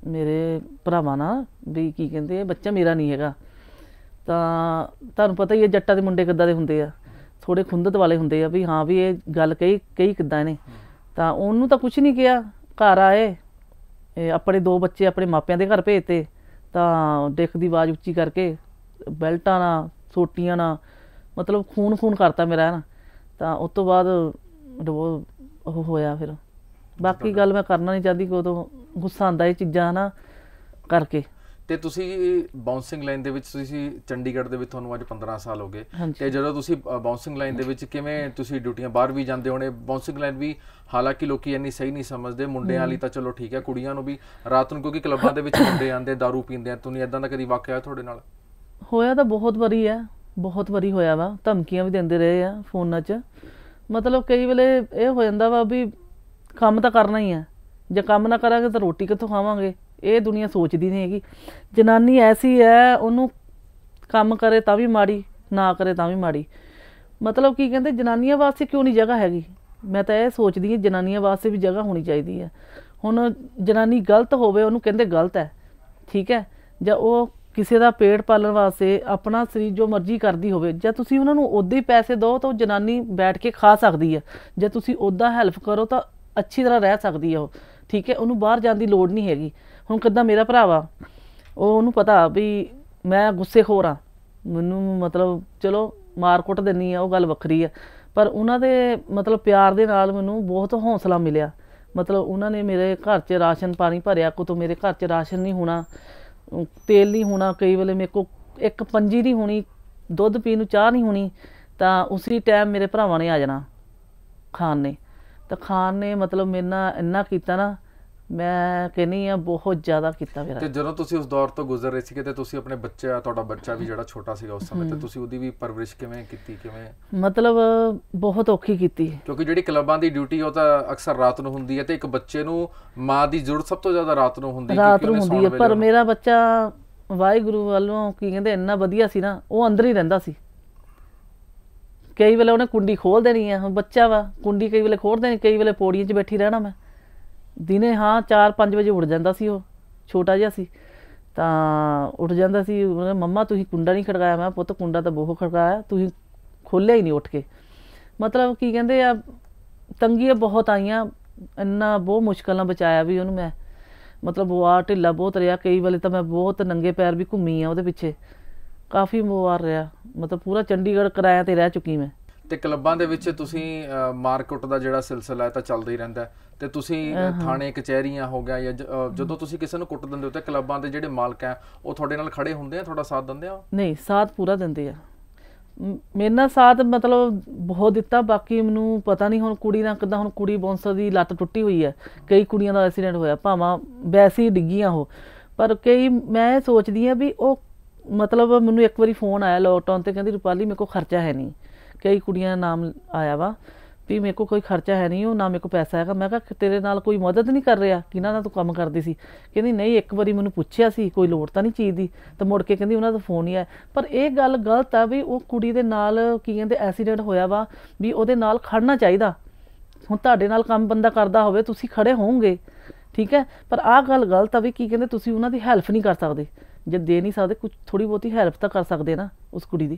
ਮੇਰੇ ਭਰਾਵਾਂ ਨਾਲ ਵੀ ਕੀ ਕਹਿੰਦੇ ਬੱਚਾ ਮੇਰਾ ਨਹੀਂ ਹੈਗਾ। ਤਾਂ ਤੁਹਾਨੂੰ ਪਤਾ ਹੀ ਹੈ ਜੱਟਾਂ ਦੇ ਮੁੰਡੇ ਕਿੱਦਾਂ ਦੇ ਹੁੰਦੇ ਆ, ਥੋੜ੍ਹੇ ਖੁੰਦਤ ਵਾਲੇ ਹੁੰਦੇ ਆ ਵੀ ਹਾਂ ਵੀ ਇਹ ਗੱਲ ਕਹੀ ਕਿੱਦਾਂ ਇਹਨੇ। ਤਾਂ ਉਹਨੂੰ ਤਾਂ ਕੁਛ ਨਹੀਂ ਕਿਹਾ, ਘਰ ਆਏ, ਆਪਣੇ 2 ਬੱਚੇ ਆਪਣੇ ਮਾਪਿਆਂ ਦੇ ਘਰ ਭੇਜਤੇ। ਤਾਂ ਡਿੱਕ ਦੀ ਆਵਾਜ਼ ਉੱਚੀ ਕਰਕੇ ਬੈਲਟਾਂ ਨਾਲ, ਸੋਟੀਆਂ ਨਾਲ, ਮਤਲਬ ਖੂਨ ਕਰਤਾ ਮੇਰਾ ਨਾ। ਤਾਂ ਉਸ ਤੋਂ ਬਾਅਦ ਉਹ ਹੋਇਆ। ਫਿਰ ਬਾਕੀ ਗੱਲ ਮੈਂ ਕਰਨਾ ਨਹੀਂ ਚਾਹੁੰਦੀ ਕਿ ਉਦੋਂ ਗੁੱਸਾ ਆਉਂਦਾ ਇਹ ਚੀਜ਼ਾਂ ਨਾ ਕਰਕੇ। ਤੇ ਤੁਸੀਂ ਬਾਉਂਸਿੰਗ ਲਾਈਨ ਦੇ ਵਿੱਚ, ਤੁਸੀਂ ਚੰਡੀਗੜ੍ਹ ਦੇ ਵਿੱਚ ਤੁਹਾਨੂੰ ਅੱਜ 15 ਸਾਲ ਹੋ ਗਏ, ਤੇ ਜਦੋਂ ਤੁਸੀਂ ਬਾਉਂਸਿੰਗ ਲਾਈਨ ਦੇ ਵਿੱਚ ਕਿਵੇਂ ਤੁਸੀਂ ਡਿਊਟੀਆਂ ਬਾਹਰ ਵੀ ਜਾਂਦੇ ਹੋਣੇ? ਬਾਉਂਸਿੰਗ ਲਾਈਨ ਵੀ ਹਾਲਾਂਕਿ ਲੋਕੀ ਇੰਨੀ ਸਹੀ ਨਹੀਂ ਸਮਝਦੇ, ਮੁੰਡਿਆਂ ਵਾਲੀ ਤਾਂ ਚਲੋ ਠੀਕ ਹੈ, ਕੁੜੀਆਂ ਨੂੰ ਵੀ ਰਾਤ ਨੂੰ, ਕਿਉਂਕਿ ਕਲੱਬਾਂ ਦੇ ਵਿੱਚ ਮੁੰਡੇ ਆਉਂਦੇ ਦਾਰੂ ਪੀਂਦੇ ਆ, ਤੁਸੀਂ ਇਦਾਂ ਦਾ ਕਦੀ ਵਾਕਿਆ ਹੋਇਆ ਤੁਹਾਡੇ ਨਾਲ? ਹੋਇਆ ਤਾਂ ਬਹੁਤ ਵਾਰੀ ਹੈ, ਬਹੁਤ ਵਾਰੀ ਹੋਇਆ ਵਾ, ਧਮਕੀਆਂ ਵੀ ਦਿੰਦੇ ਰਹੇ ਆ ਫੋਨਾਂ 'ਚ। ਮਤਲਬ ਕਈ ਵੇਲੇ ਇਹ ਹੋ ਜਾਂਦਾ ਵਾ ਵੀ ਕੰਮ ਤਾਂ ਕਰਨਾ ਹੀ ਆ, ਜੇ ਕੰਮ ਨਾ ਕਰਾਂਗੇ ਤਾਂ ਰੋਟੀ ਕਿੱਥੋਂ ਖਾਵਾਂਗੇ, ਇਹ ਦੁਨੀਆ ਸੋਚਦੀ ਨਹੀਂ ਹੈਗੀ। ਜਨਾਨੀ ਐਸੀ ਹੈ, ਉਹਨੂੰ ਕੰਮ ਕਰੇ ਤਾਂ ਵੀ ਮਾੜੀ, ਨਾ ਕਰੇ ਤਾਂ ਵੀ ਮਾੜੀ। ਮਤਲਬ ਕੀ ਕਹਿੰਦੇ ਜਨਾਨੀਆਂ ਵਾਸਤੇ ਕਿਉਂ ਨਹੀਂ ਜਗ੍ਹਾ ਹੈਗੀ? ਮੈਂ ਤਾਂ ਇਹ ਸੋਚਦੀ ਹਾਂ ਜਨਾਨੀਆਂ ਵਾਸਤੇ ਵੀ ਜਗ੍ਹਾ ਹੋਣੀ ਚਾਹੀਦੀ ਹੈ। ਹੁਣ ਜਨਾਨੀ ਗਲਤ ਹੋਵੇ ਉਹਨੂੰ ਕਹਿੰਦੇ ਗਲਤ ਹੈ, ਠੀਕ ਹੈ, ਜਾਂ ਉਹ ਕਿਸੇ ਦਾ ਪੇਟ ਪਾਲਣ ਵਾਸਤੇ ਆਪਣਾ ਸਰੀਰ ਜੋ ਮਰਜ਼ੀ ਕਰਦੀ ਹੋਵੇ, ਜਾਂ ਤੁਸੀਂ ਉਹਨਾਂ ਨੂੰ ਉੱਦਾਂ ਹੀ ਪੈਸੇ ਦਿਓ ਤਾਂ ਉਹ ਜਨਾਨੀ ਬੈਠ ਕੇ ਖਾ ਸਕਦੀ ਹੈ, ਜੇ ਤੁਸੀਂ ਉੱਦਾਂ ਹੈਲਪ ਕਰੋ ਤਾਂ ਅੱਛੀ ਤਰ੍ਹਾਂ ਰਹਿ ਸਕਦੀ ਹੈ ਉਹ, ਠੀਕ ਹੈ, ਉਹਨੂੰ ਬਾਹਰ ਜਾਣ ਦੀ ਲੋੜ ਨਹੀਂ ਹੈਗੀ। ਹੁਣ ਕਿੱਦਾਂ ਮੇਰਾ ਭਰਾ ਵਾ, ਉਹਨੂੰ ਪਤਾ ਵੀ ਮੈਂ ਗੁੱਸੇਖੋਰ ਹਾਂ, ਮੈਨੂੰ ਮਤਲਬ ਚਲੋ ਮਾਰ ਕੁੱਟ ਦਿੰਦੀ ਆ, ਉਹ ਗੱਲ ਵੱਖਰੀ ਆ, ਪਰ ਉਹਨਾਂ ਦੇ ਮਤਲਬ ਪਿਆਰ ਦੇ ਨਾਲ ਮੈਨੂੰ ਬਹੁਤ ਹੌਸਲਾ ਮਿਲਿਆ। ਮਤਲਬ ਉਹਨਾਂ ਨੇ ਮੇਰੇ ਘਰ 'ਚ ਰਾਸ਼ਨ ਪਾਣੀ ਭਰਿਆ, ਕੋ ਤੋਂ ਮੇਰੇ ਘਰ 'ਚ ਰਾਸ਼ਨ ਨਹੀਂ ਹੋਣਾ, ਤੇਲ ਨਹੀਂ ਹੋਣਾ, ਕਈ ਵੇਲੇ ਮੇਰੇ ਕੋਲ ਇੱਕ ਪੰਜੀ ਨਹੀਂ ਹੋਣੀ, ਦੁੱਧ ਪੀਣ ਨੂੰ ਚਾਹ ਨਹੀਂ ਹੋਣੀ, ਤਾਂ ਉਸੇ ਟਾਈਮ ਮੇਰੇ ਭਰਾਵਾਂ ਨੇ ਆ ਜਾਣਾ ਖਾਣ ਨੇ। ਤਾਂ ਖਾਣ ਨੇ ਮਤਲਬ ਮੇਰੇ ਨਾਲ ਇੰਨਾ ਕੀਤਾ ਨਾ, ਮੈਂ ਕਹਿੰਦੀ ਆ ਬਹੁਤ ਜ਼ਿਆਦਾ ਕੀਤਾ ਮੇਰਾ। ਤੇ ਜਦੋਂ ਤੁਸੀਂ ਉਸ ਦੌਰ ਤੋਂ ਗੁਜ਼ਰ ਰਹੇ ਸੀਗੇ ਤੇ ਤੁਸੀਂ ਆਪਣੇ ਬੱਚਾ, ਤੁਹਾਡਾ ਬੱਚਾ ਵੀ ਜਿਹੜਾ ਛੋਟਾ ਸੀਗਾ ਉਸ ਸਮੇਂ, ਤੇ ਤੁਸੀਂ ਉਹਦੀ ਵੀ ਪਰਵਰਿਸ਼ ਕਿਵੇਂ ਕੀਤੀ, ਕਿਵੇਂ? ਮਤਲਬ ਬਹੁਤ ਔਖੀ ਕੀਤੀ, ਕਿਉਂਕਿ ਜਿਹੜੀ ਕਲੱਬਾਂ ਦੀ ਡਿਊਟੀ ਉਹ ਤਾਂ ਅਕਸਰ ਰਾਤ ਨੂੰ ਹੁੰਦੀ ਹੈ, ਤੇ ਇੱਕ ਬੱਚੇ ਨੂੰ ਮਾਂ ਦੀ ਜ਼ਰੂਰਤ ਸਭ ਤੋਂ ਜ਼ਿਆਦਾ ਰਾਤ ਨੂੰ ਹੁੰਦੀ ਹੈ। ਪਰ ਮੇਰਾ ਬੱਚਾ ਵਾਹਿਗੁਰੂ ਵੱਲੋਂ ਕੀ ਕਹਿੰਦੇ ਇੰਨਾ ਵਧੀਆ ਸੀ ਨਾ, ਉਹ ਅੰਦਰ ਹੀ ਰਹਿੰਦਾ ਸੀ। ਕਈ ਵੇਲੇ ਉਹਨੇ ਕੁੰਡੀ ਖੋਲ ਦੇਣੀ ਆ, ਬੱਚਾ ਵਾ, ਕੁੰਡੀ ਕਈ ਵੇਲੇ ਖੋਲ ਦੇਣੀ, ਕਈ ਵੇਲੇ ਪੌੜੀਆਂ 'ਚ ਬੈਠੀ ਰਹਿਣਾ ਮੈਂ ਦਿਨੇ। ਹਾਂ 4-5 ਵਜੇ ਉੱਠ ਜਾਂਦਾ ਸੀ, ਉਹ ਛੋਟਾ ਜਿਹਾ ਸੀ ਤਾਂ ਉੱਠ ਜਾਂਦਾ ਸੀ, ਮੰਮਾ ਤੁਸੀਂ ਕੁੰਡਾ ਨਹੀਂ ਖੜਕਾਇਆ। ਮੈਂ ਪੁੱਤ ਕੁੰਡਾ ਤਾਂ ਬਹੁਤ ਖੜਕਾਇਆ, ਤੁਸੀਂ ਖੋਲ੍ਹਿਆ ਹੀ ਨਹੀਂ ਉੱਠ ਕੇ। ਮਤਲਬ ਕੀ ਕਹਿੰਦੇ ਆ ਤੰਗੀਆਂ ਬਹੁਤ ਆਈਆਂ, ਇੰਨਾ ਬਹੁਤ ਮੁਸ਼ਕਿਲ ਨਾਲ ਬਚਾਇਆ ਵੀ ਉਹਨੂੰ ਮੈਂ। ਮਤਲਬ ਵਾਰ ਢਿੱਲਾ ਬਹੁਤ ਰਿਹਾ, ਕਈ ਵੇਲੇ ਤਾਂ ਮੈਂ ਬਹੁਤ ਨੰਗੇ ਪੈਰ ਵੀ ਘੁੰਮੀ ਆ ਉਹਦੇ ਪਿੱਛੇ, ਕਾਫੀ ਵਾਰ ਰਿਹਾ। ਮਤਲਬ ਪੂਰਾ ਚੰਡੀਗੜ੍ਹ ਕਿਰਾਇਆ 'ਤੇ ਰਹਿ ਚੁੱਕੀ ਮੈਂ। ਤੇ ਕਲੱਬਾਂ ਦੇ ਵਿੱਚ ਤੁਸੀਂ ਮਾਰਕੁੱਟ ਦਾ ਜਿਹੜਾ ਸਿਲਸਿਲਾ ਹੈ ਤਾਂ ਚੱਲਦਾ ਹੀ ਰਹਿੰਦਾ, ਤੇ ਤੁਸੀਂ ਥਾਣੇ ਕਚਹਿਰੀਆਂ ਹੋ ਗਿਆ, ਜਾਂ ਜਦੋਂ ਤੁਸੀਂ ਕਿਸੇ ਨੂੰ ਕੁੱਟ ਦਿੰਦੇ ਹੋ ਤੇ ਕਲੱਬਾਂ ਦੇ ਜਿਹੜੇ ਮਾਲਕ ਹੈ ਉਹ ਤੁਹਾਡੇ ਨਾਲ ਖੜੇ ਹੁੰਦੇ ਆ, ਤੁਹਾਡਾ ਸਾਥ ਦਿੰਦੇ ਆ? ਨਹੀਂ, ਸਾਥ ਪੂਰਾ ਦਿੰਦੇ ਆ, ਮੇਰੇ ਨਾਲ ਸਾਥ ਮਤਲਬ ਬਹੁਤ ਦਿੱਤਾ। ਬਾਕੀ ਮੈਨੂੰ ਪਤਾ ਨਹੀਂ ਹੁਣ ਕੁੜੀ ਨਾਲ ਕਿੱਦਾਂ, ਹੁਣ ਕੁੜੀ ਬਾਉਂਸਰ ਦੀ ਲੱਤ ਟੁੱਟੀ ਹੋਈ ਹੈ, ਕਈ ਕੁੜੀਆਂ ਦਾ ਐਕਸੀਡੈਂਟ ਹੋਇਆ, ਭਾਵਾਂ ਵੈਸੇ ਹੀ ਡਿੱਗੀਆਂ ਉਹ, ਪਰ ਕਈ ਮੈਂ ਸੋਚਦੀ ਹਾਂ ਵੀ ਉਹ ਮਤਲਬ ਮੈਨੂੰ ਇੱਕ ਵਾਰੀ ਫੋਨ ਆਇਆ ਲੋਕਡਾਊਨ 'ਤੇ, ਕਹਿੰਦੀ ਰੁਪਾਲੀ ਮੇਰੇ ਕੋਲ ਖਰਚਾ ਹੈ ਨਹੀਂ, ਕਈ ਕੁੜੀਆਂ ਦਾ ਨਾਮ ਆਇਆ ਵਾ ਵੀ ਮੇਰੇ ਕੋਲ ਕੋਈ ਖਰਚਾ ਹੈ ਨਹੀਂ, ਉਹ ਨਾ ਮੇਰੇ ਕੋਲ ਪੈਸਾ ਹੈਗਾ। ਮੈਂ ਕਿਹਾ ਤੇਰੇ ਨਾਲ ਕੋਈ ਮਦਦ ਨਹੀਂ ਕਰ ਰਿਹਾ, ਕਿਹਨਾਂ ਨਾਲ ਤੂੰ ਕੰਮ ਕਰਦੀ ਸੀ? ਕਹਿੰਦੀ ਨਹੀਂ, ਇੱਕ ਵਾਰੀ ਮੈਨੂੰ ਪੁੱਛਿਆ ਸੀ, ਕੋਈ ਲੋੜ ਤਾਂ ਨਹੀਂ ਚੀਜ਼ ਦੀ, ਤਾਂ ਮੁੜ ਕੇ ਕਹਿੰਦੀ ਉਹਨਾਂ ਦਾ ਫੋਨ ਹੀ ਆਇਆ। ਪਰ ਇਹ ਗੱਲ ਗਲਤ ਆ ਵੀ ਉਹ ਕੁੜੀ ਦੇ ਨਾਲ ਕੀ ਕਹਿੰਦੇ ਐਕਸੀਡੈਂਟ ਹੋਇਆ ਵਾ, ਵੀ ਉਹਦੇ ਨਾਲ ਖੜਨਾ ਚਾਹੀਦਾ। ਹੁਣ ਤੁਹਾਡੇ ਨਾਲ ਕੰਮ ਬੰਦਾ ਕਰਦਾ ਹੋਵੇ, ਤੁਸੀਂ ਖੜੇ ਹੋਵੋਗੇ, ਠੀਕ ਹੈ, ਪਰ ਆਹ ਗੱਲ ਗਲਤ ਆ ਵੀ ਕੀ ਕਹਿੰਦੇ ਤੁਸੀਂ ਉਹਨਾਂ ਦੀ ਹੈਲਪ ਨਹੀਂ ਕਰ ਸਕਦੇ, ਜੇ ਦੇ ਨਹੀਂ ਸਕਦੇ ਕੁਝ ਥੋੜ੍ਹੀ ਬਹੁਤੀ ਹੈਲਪ ਤਾਂ ਕਰ ਸਕਦੇ ਨਾ ਉਸ ਕੁੜੀ ਦੀ।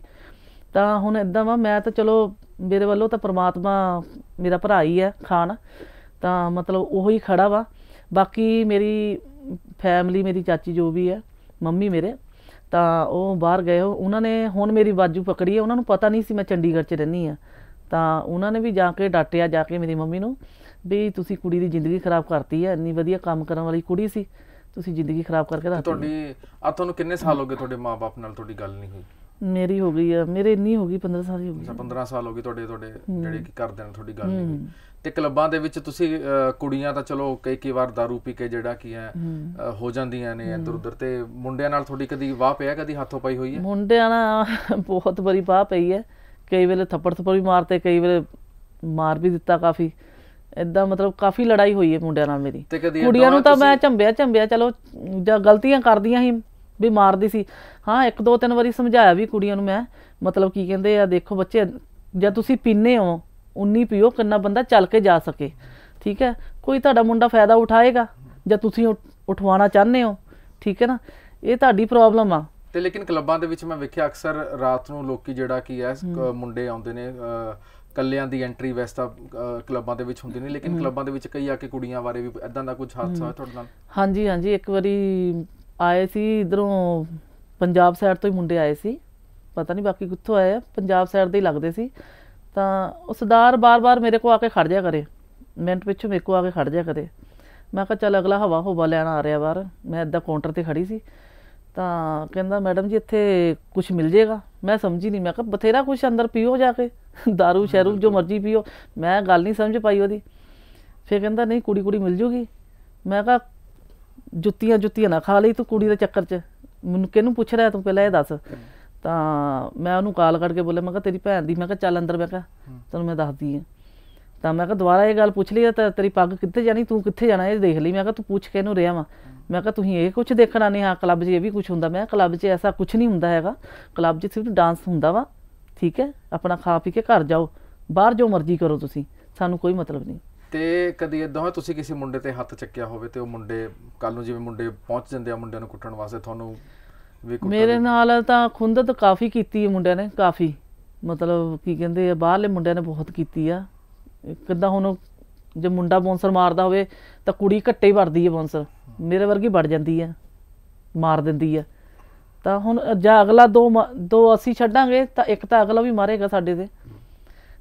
ਤਾਂ ਹੁਣ ਇੱਦਾਂ ਵਾ, ਮੈਂ ਤਾਂ ਚਲੋ ਮੇਰੇ ਵੱਲੋਂ ਤਾਂ ਪ੍ਰਮਾਤਮਾ ਮੇਰਾ ਭਰਾ ਹੀ ਹੈ ਖਾਨ, ਤਾਂ ਮਤਲਬ ਉਹ ਹੀ ਖੜਾ ਵਾ। ਬਾਕੀ ਮੇਰੀ ਫੈਮਿਲੀ, ਮੇਰੀ ਚਾਚੀ ਜੋ ਵੀ ਹੈ, ਮੰਮੀ ਮੇਰੇ, ਤਾਂ ਉਹ ਬਾਹਰ ਗਏ ਹੋ, ਉਹਨਾਂ ਨੇ ਹੁਣ ਮੇਰੀ ਬਾਜੂ ਪਕੜੀ ਹੈ। ਉਹਨਾਂ ਨੂੰ ਪਤਾ ਨਹੀਂ ਸੀ ਮੈਂ ਚੰਡੀਗੜ੍ਹ 'ਚ ਰਹਿੰਦੀ ਹਾਂ, ਤਾਂ ਉਹਨਾਂ ਨੇ ਵੀ ਜਾ ਕੇ ਡਾਂਟਿਆ ਜਾ ਕੇ ਮੇਰੀ ਮੰਮੀ ਨੂੰ ਵੀ ਤੁਸੀਂ ਕੁੜੀ ਦੀ ਜ਼ਿੰਦਗੀ ਖਰਾਬ ਕਰਤੀ ਹੈ, ਇੰਨੀ ਵਧੀਆ ਕੰਮ ਕਰਨ ਵਾਲੀ ਕੁੜੀ ਸੀ, ਤੁਸੀਂ ਜ਼ਿੰਦਗੀ ਖਰਾਬ ਕਰਕੇ ਰੱਖਤੀ। ਤੁਹਾਡੀ ਤੁਹਾਨੂੰ ਕਿੰਨੇ ਸਾਲ ਹੋ ਗਏ ਤੁਹਾਡੇ ਮਾਂ-ਬਾਪ ਨਾਲ ਤੁਹਾਡੀ ਗੱਲ ਨਹੀਂ ਹੋਈ? ਮੇਰੀ ਹੋ ਗਈ ਆ, ਮੇਰੇ ਇੰਨੀ ਹੋ ਗਈ 15 ਸਾਲ ਹੀ ਹੋ ਗਈ। 15 ਸਾਲ ਹੋ ਗਏ ਤੁਹਾਡੇ ਜਿਹੜੇ ਕੀ ਕਰਦੇ ਨੇ, ਤੁਹਾਡੀ ਗੱਲ ਨਹੀਂ ਹੋਈ। ਤੇ ਕਲੱਬਾਂ ਦੇ ਵਿੱਚ ਤੁਸੀਂ ਕੁੜੀਆਂ ਤਾਂ ਚਲੋ ਕਈ ਵਾਰ ਦਾਰੂ ਪੀ ਕੇ ਜਿਹੜਾ ਕੀ ਹੈ ਹੋ ਜਾਂਦੀਆਂ ਨੇ ਇੱਧਰ ਉੱਧਰ, ਤੇ ਮੁੰਡਿਆਂ ਨਾਲ ਤੁਹਾਡੀ ਕਦੀ ਵਾਹ ਪਿਆ, ਕਦੀ ਹੱਥੋਂ ਪਾਈ ਹੋਈ ਹੈ? ਮੁੰਡਿਆਂ ਨਾਲ ਬਹੁਤ ਵਾਰੀ ਵਾਹ ਪਈ ਹੈ, ਕਈ ਵੇਲੇ ਥੱਪੜ ਵੀ ਮਾਰਤੇ, ਕਈ ਵੇਲੇ ਮਾਰ ਵੀ ਦਿੱਤਾ ਕਾਫੀ, ਏਦਾਂ ਮਤਲਬ ਕਾਫੀ ਲੜਾਈ ਹੋਈ ਹੈ ਮੁੰਡਿਆਂ ਨਾਲ ਮੇਰੀ। ਕੁੜੀਆਂ ਨੂੰ ਤਾਂ ਮੈਂ ਝੰਬਿਆ ਚਲੋ, ਜਾਂ ਗਲਤੀਆਂ ਕਰਦੀਆਂ ਸੀ ਵੀ ਮਾਰਦੀ ਸੀ। ਹਾਂ 1-2-3 ਵਾਰੀ ਸਮਝਾਇਆ ਵੀ ਕੁੜੀਆਂ ਨੂੰ ਮੈਂ, ਮਤਲਬ ਕੀ ਕਹਿੰਦੇ ਆ ਦੇਖੋ ਬੱਚੇ, ਜੇ ਤੁਸੀਂ ਪੀਂਦੇ ਹੋ ਉਨੀ ਪੀਓ ਕਿੰਨਾ ਬੰਦਾ ਚੱਲ ਕੇ ਜਾ ਸਕੇ, ਠੀਕ ਹੈ, ਕੋਈ ਤੁਹਾਡਾ ਮੁੰਡਾ ਫਾਇਦਾ ਉਠਾਏਗਾ ਜਾਂ ਤੁਸੀਂ ਉਠਵਾਉਣਾ ਚਾਹੁੰਦੇ ਹੋ, ਠੀਕ ਹੈ ਨਾ, ਇਹ ਤੁਹਾਡੀ ਪ੍ਰੋਬਲਮ ਆ। ਤੇ ਲੇਕਿਨ ਕਲੱਬਾਂ ਦੇ ਵਿੱਚ ਮੈਂ ਵੇਖਿਆ ਅਕਸਰ ਰਾਤ ਨੂੰ ਲੋਕੀ ਜਿਹੜਾ ਕੀ ਹੈ ਮੁੰਡੇ ਆਉਂਦੇ ਨੇ, ਕੱਲਿਆਂ ਦੀ ਐਂਟਰੀ ਵੈਸੇ ਤਾਂ ਕਲੱਬਾਂ ਦੇ ਵਿੱਚ ਹੁੰਦੀ ਨਹੀਂ, ਲੇਕਿਨ ਕਲੱਬਾਂ ਦੇ ਵਿੱਚ ਕਈ ਆ ਕੇ ਕੁੜੀਆਂ ਬਾਰੇ ਵੀ ਇਦਾਂ ਦਾ ਕੁਝ ਹਾਦਸਾ ਹੋਇਆ ਤੁਹਾਡੇ ਨਾਲ? ਹਾਂਜੀ, ਇੱਕ ਵਾਰੀ ਆਏ ਸੀ ਇੱਧਰੋਂ ਪੰਜਾਬ ਸਾਈਡ ਤੋਂ ਹੀ ਮੁੰਡੇ ਆਏ ਸੀ, ਪਤਾ ਨਹੀਂ ਬਾਕੀ ਕਿੱਥੋਂ ਆਏ ਆ, ਪੰਜਾਬ ਸਾਈਡ ਦੇ ਹੀ ਲੱਗਦੇ ਸੀ। ਤਾਂ ਉਹ ਸਰਦਾਰ ਬਾਰ-ਬਾਰ ਮੇਰੇ ਕੋਲ ਆ ਕੇ ਖੜ ਜਾ ਕਰੇ, ਮਿੰਟ ਪਿੱਛੋਂ ਮੇਰੇ ਕੋਲ ਆ ਕੇ ਖੜ ਜਾ ਕਰੇ। ਮੈਂ ਕਿਹਾ ਚੱਲ ਅਗਲਾ ਹਵਾ ਲੈਣ ਆ ਰਿਹਾ ਬਾਹਰ, ਮੈਂ ਇੱਦਾਂ ਕਾਊਂਟਰ 'ਤੇ ਖੜੀ ਸੀ, ਤਾਂ ਕਹਿੰਦਾ ਮੈਡਮ ਜੀ ਇੱਥੇ ਕੁਛ ਮਿਲ ਜਾਏਗਾ। ਮੈਂ ਸਮਝੀ ਨਹੀਂ, ਮੈਂ ਕਿਹਾ ਬਥੇਰਾ ਕੁਛ ਅੰਦਰ ਪੀਓ ਜਾ ਕੇ, ਦਾਰੂ ਸ਼ਹਿਰੂ ਜੋ ਮਰਜ਼ੀ ਪੀਓ, ਮੈਂ ਗੱਲ ਨਹੀਂ ਸਮਝ ਪਾਈ ਉਹਦੀ। ਫਿਰ ਕਹਿੰਦਾ ਨਹੀਂ ਕੁੜੀ ਮਿਲ ਜੂਗੀ। ਮੈਂ ਕਿਹਾ ਜੁੱਤੀਆਂ ਨਾ ਖਾ ਲਈ ਤੂੰ ਕੁੜੀ ਦੇ ਚੱਕਰ 'ਚ, ਮੈਨੂੰ ਕਿਹਨੂੰ ਪੁੱਛ ਰਿਹਾ ਤੂੰ ਪਹਿਲਾਂ ਇਹ ਦੱਸ। ਤਾਂ ਮੈਂ ਉਹਨੂੰ ਕਾਲ ਕਰਕੇ ਬੋਲਿਆ, ਮੈਂ ਕਿਹਾ ਤੇਰੀ ਭੈਣ ਦੀ, ਮੈਂ ਕਿਹਾ ਚੱਲ ਅੰਦਰ, ਮੈਂ ਕਿਹਾ ਤੈਨੂੰ ਮੈਂ ਦੱਸਦੀ ਹਾਂ। ਤਾਂ ਮੈਂ ਕਿਹਾ ਦੁਬਾਰਾ ਇਹ ਗੱਲ ਪੁੱਛ ਲਈ ਆ ਤਾਂ ਤੇਰੀ ਪੱਗ ਕਿੱਥੇ ਜਾਣੀ, ਤੂੰ ਕਿੱਥੇ ਜਾਣਾ ਇਹ ਦੇਖ ਲਈ। ਮੈਂ ਕਿਹਾ ਤੂੰ ਪੁੱਛ ਕੇ ਇਹਨੂੰ ਰਿਹਾ ਵਾ। ਮੈਂ ਕਿਹਾ ਤੁਸੀਂ ਇਹ ਕੁਛ ਦੇਖਣਾ ਨਹੀਂ, ਹਾਂ ਕਲੱਬ 'ਚ ਇਹ ਵੀ ਕੁਛ ਹੁੰਦਾ। ਮੈਂ ਕਲੱਬ 'ਚ ਐਸਾ ਕੁਛ ਨਹੀਂ ਹੁੰਦਾ ਹੈਗਾ, ਕਲੱਬ 'ਚ ਸਿਰਫ ਡਾਂਸ ਹੁੰਦਾ ਵਾ, ਠੀਕ ਹੈ। ਆਪਣਾ ਖਾ ਪੀ ਕੇ ਘਰ ਜਾਓ, ਬਾਹਰ ਜੋ ਮਰਜ਼ੀ ਕਰੋ ਤੁਸੀਂ, ਸਾਨੂੰ ਕੋਈ ਮਤਲਬ ਨਹੀਂ। ਤੇ ਕਦੀ ਇਦਾਂ ਹੋਇਆ ਤੁਸੀਂ ਕਿਸੇ ਮੁੰਡੇ ਤੇ ਹੱਥ ਚੱਕਿਆ ਹੋਵੇ ਤੇ ਉਹ ਮੁੰਡੇ ਕੱਲ ਨੂੰ, ਜਿਵੇਂ ਮੁੰਡੇ ਪਹੁੰਚ ਜਾਂਦੇ ਆ ਮੁੰਡਿਆਂ ਨੂੰ ਕੁੱਟਣ ਵਾਸਤੇ, ਤੁਹਾਨੂੰ ਵੀ ਮੇਰੇ ਨਾਲ ਤਾਂ ਖੁੰਦਤ ਕਾਫੀ ਕੀਤੀ ਹੈ ਮੁੰਡਿਆਂ ਨੇ, ਕਾਫੀ ਮਤਲਬ ਕੀ ਕਹਿੰਦੇ ਆ ਬਾਹਰਲੇ ਮੁੰਡਿਆਂ ਨੇ ਬਹੁਤ ਕੀਤੀ ਆ। ਕਿੱਦਾਂ ਹੁਣ ਜੇ ਮੁੰਡਾ ਬੌਂਸਰ ਮਾਰਦਾ ਹੋਵੇ ਤਾਂ ਕੁੜੀ ਘੱਟੇ ਹੀ ਵੜਦੀ ਹੈ ਬੌਂਸਰ, ਮੇਰੇ ਵਰਗੀ ਵੜ ਜਾਂਦੀ ਆ, ਮਾਰ ਦਿੰਦੀ ਆ। ਤਾਂ ਹੁਣ ਜਾਂ ਅਗਲਾ ਦੋ ਅਸੀਂ ਛੱਡਾਂਗੇ ਤਾਂ ਇੱਕ ਤਾਂ ਅਗਲਾ ਵੀ ਮਾਰੇਗਾ ਸਾਡੇ ਤੇ।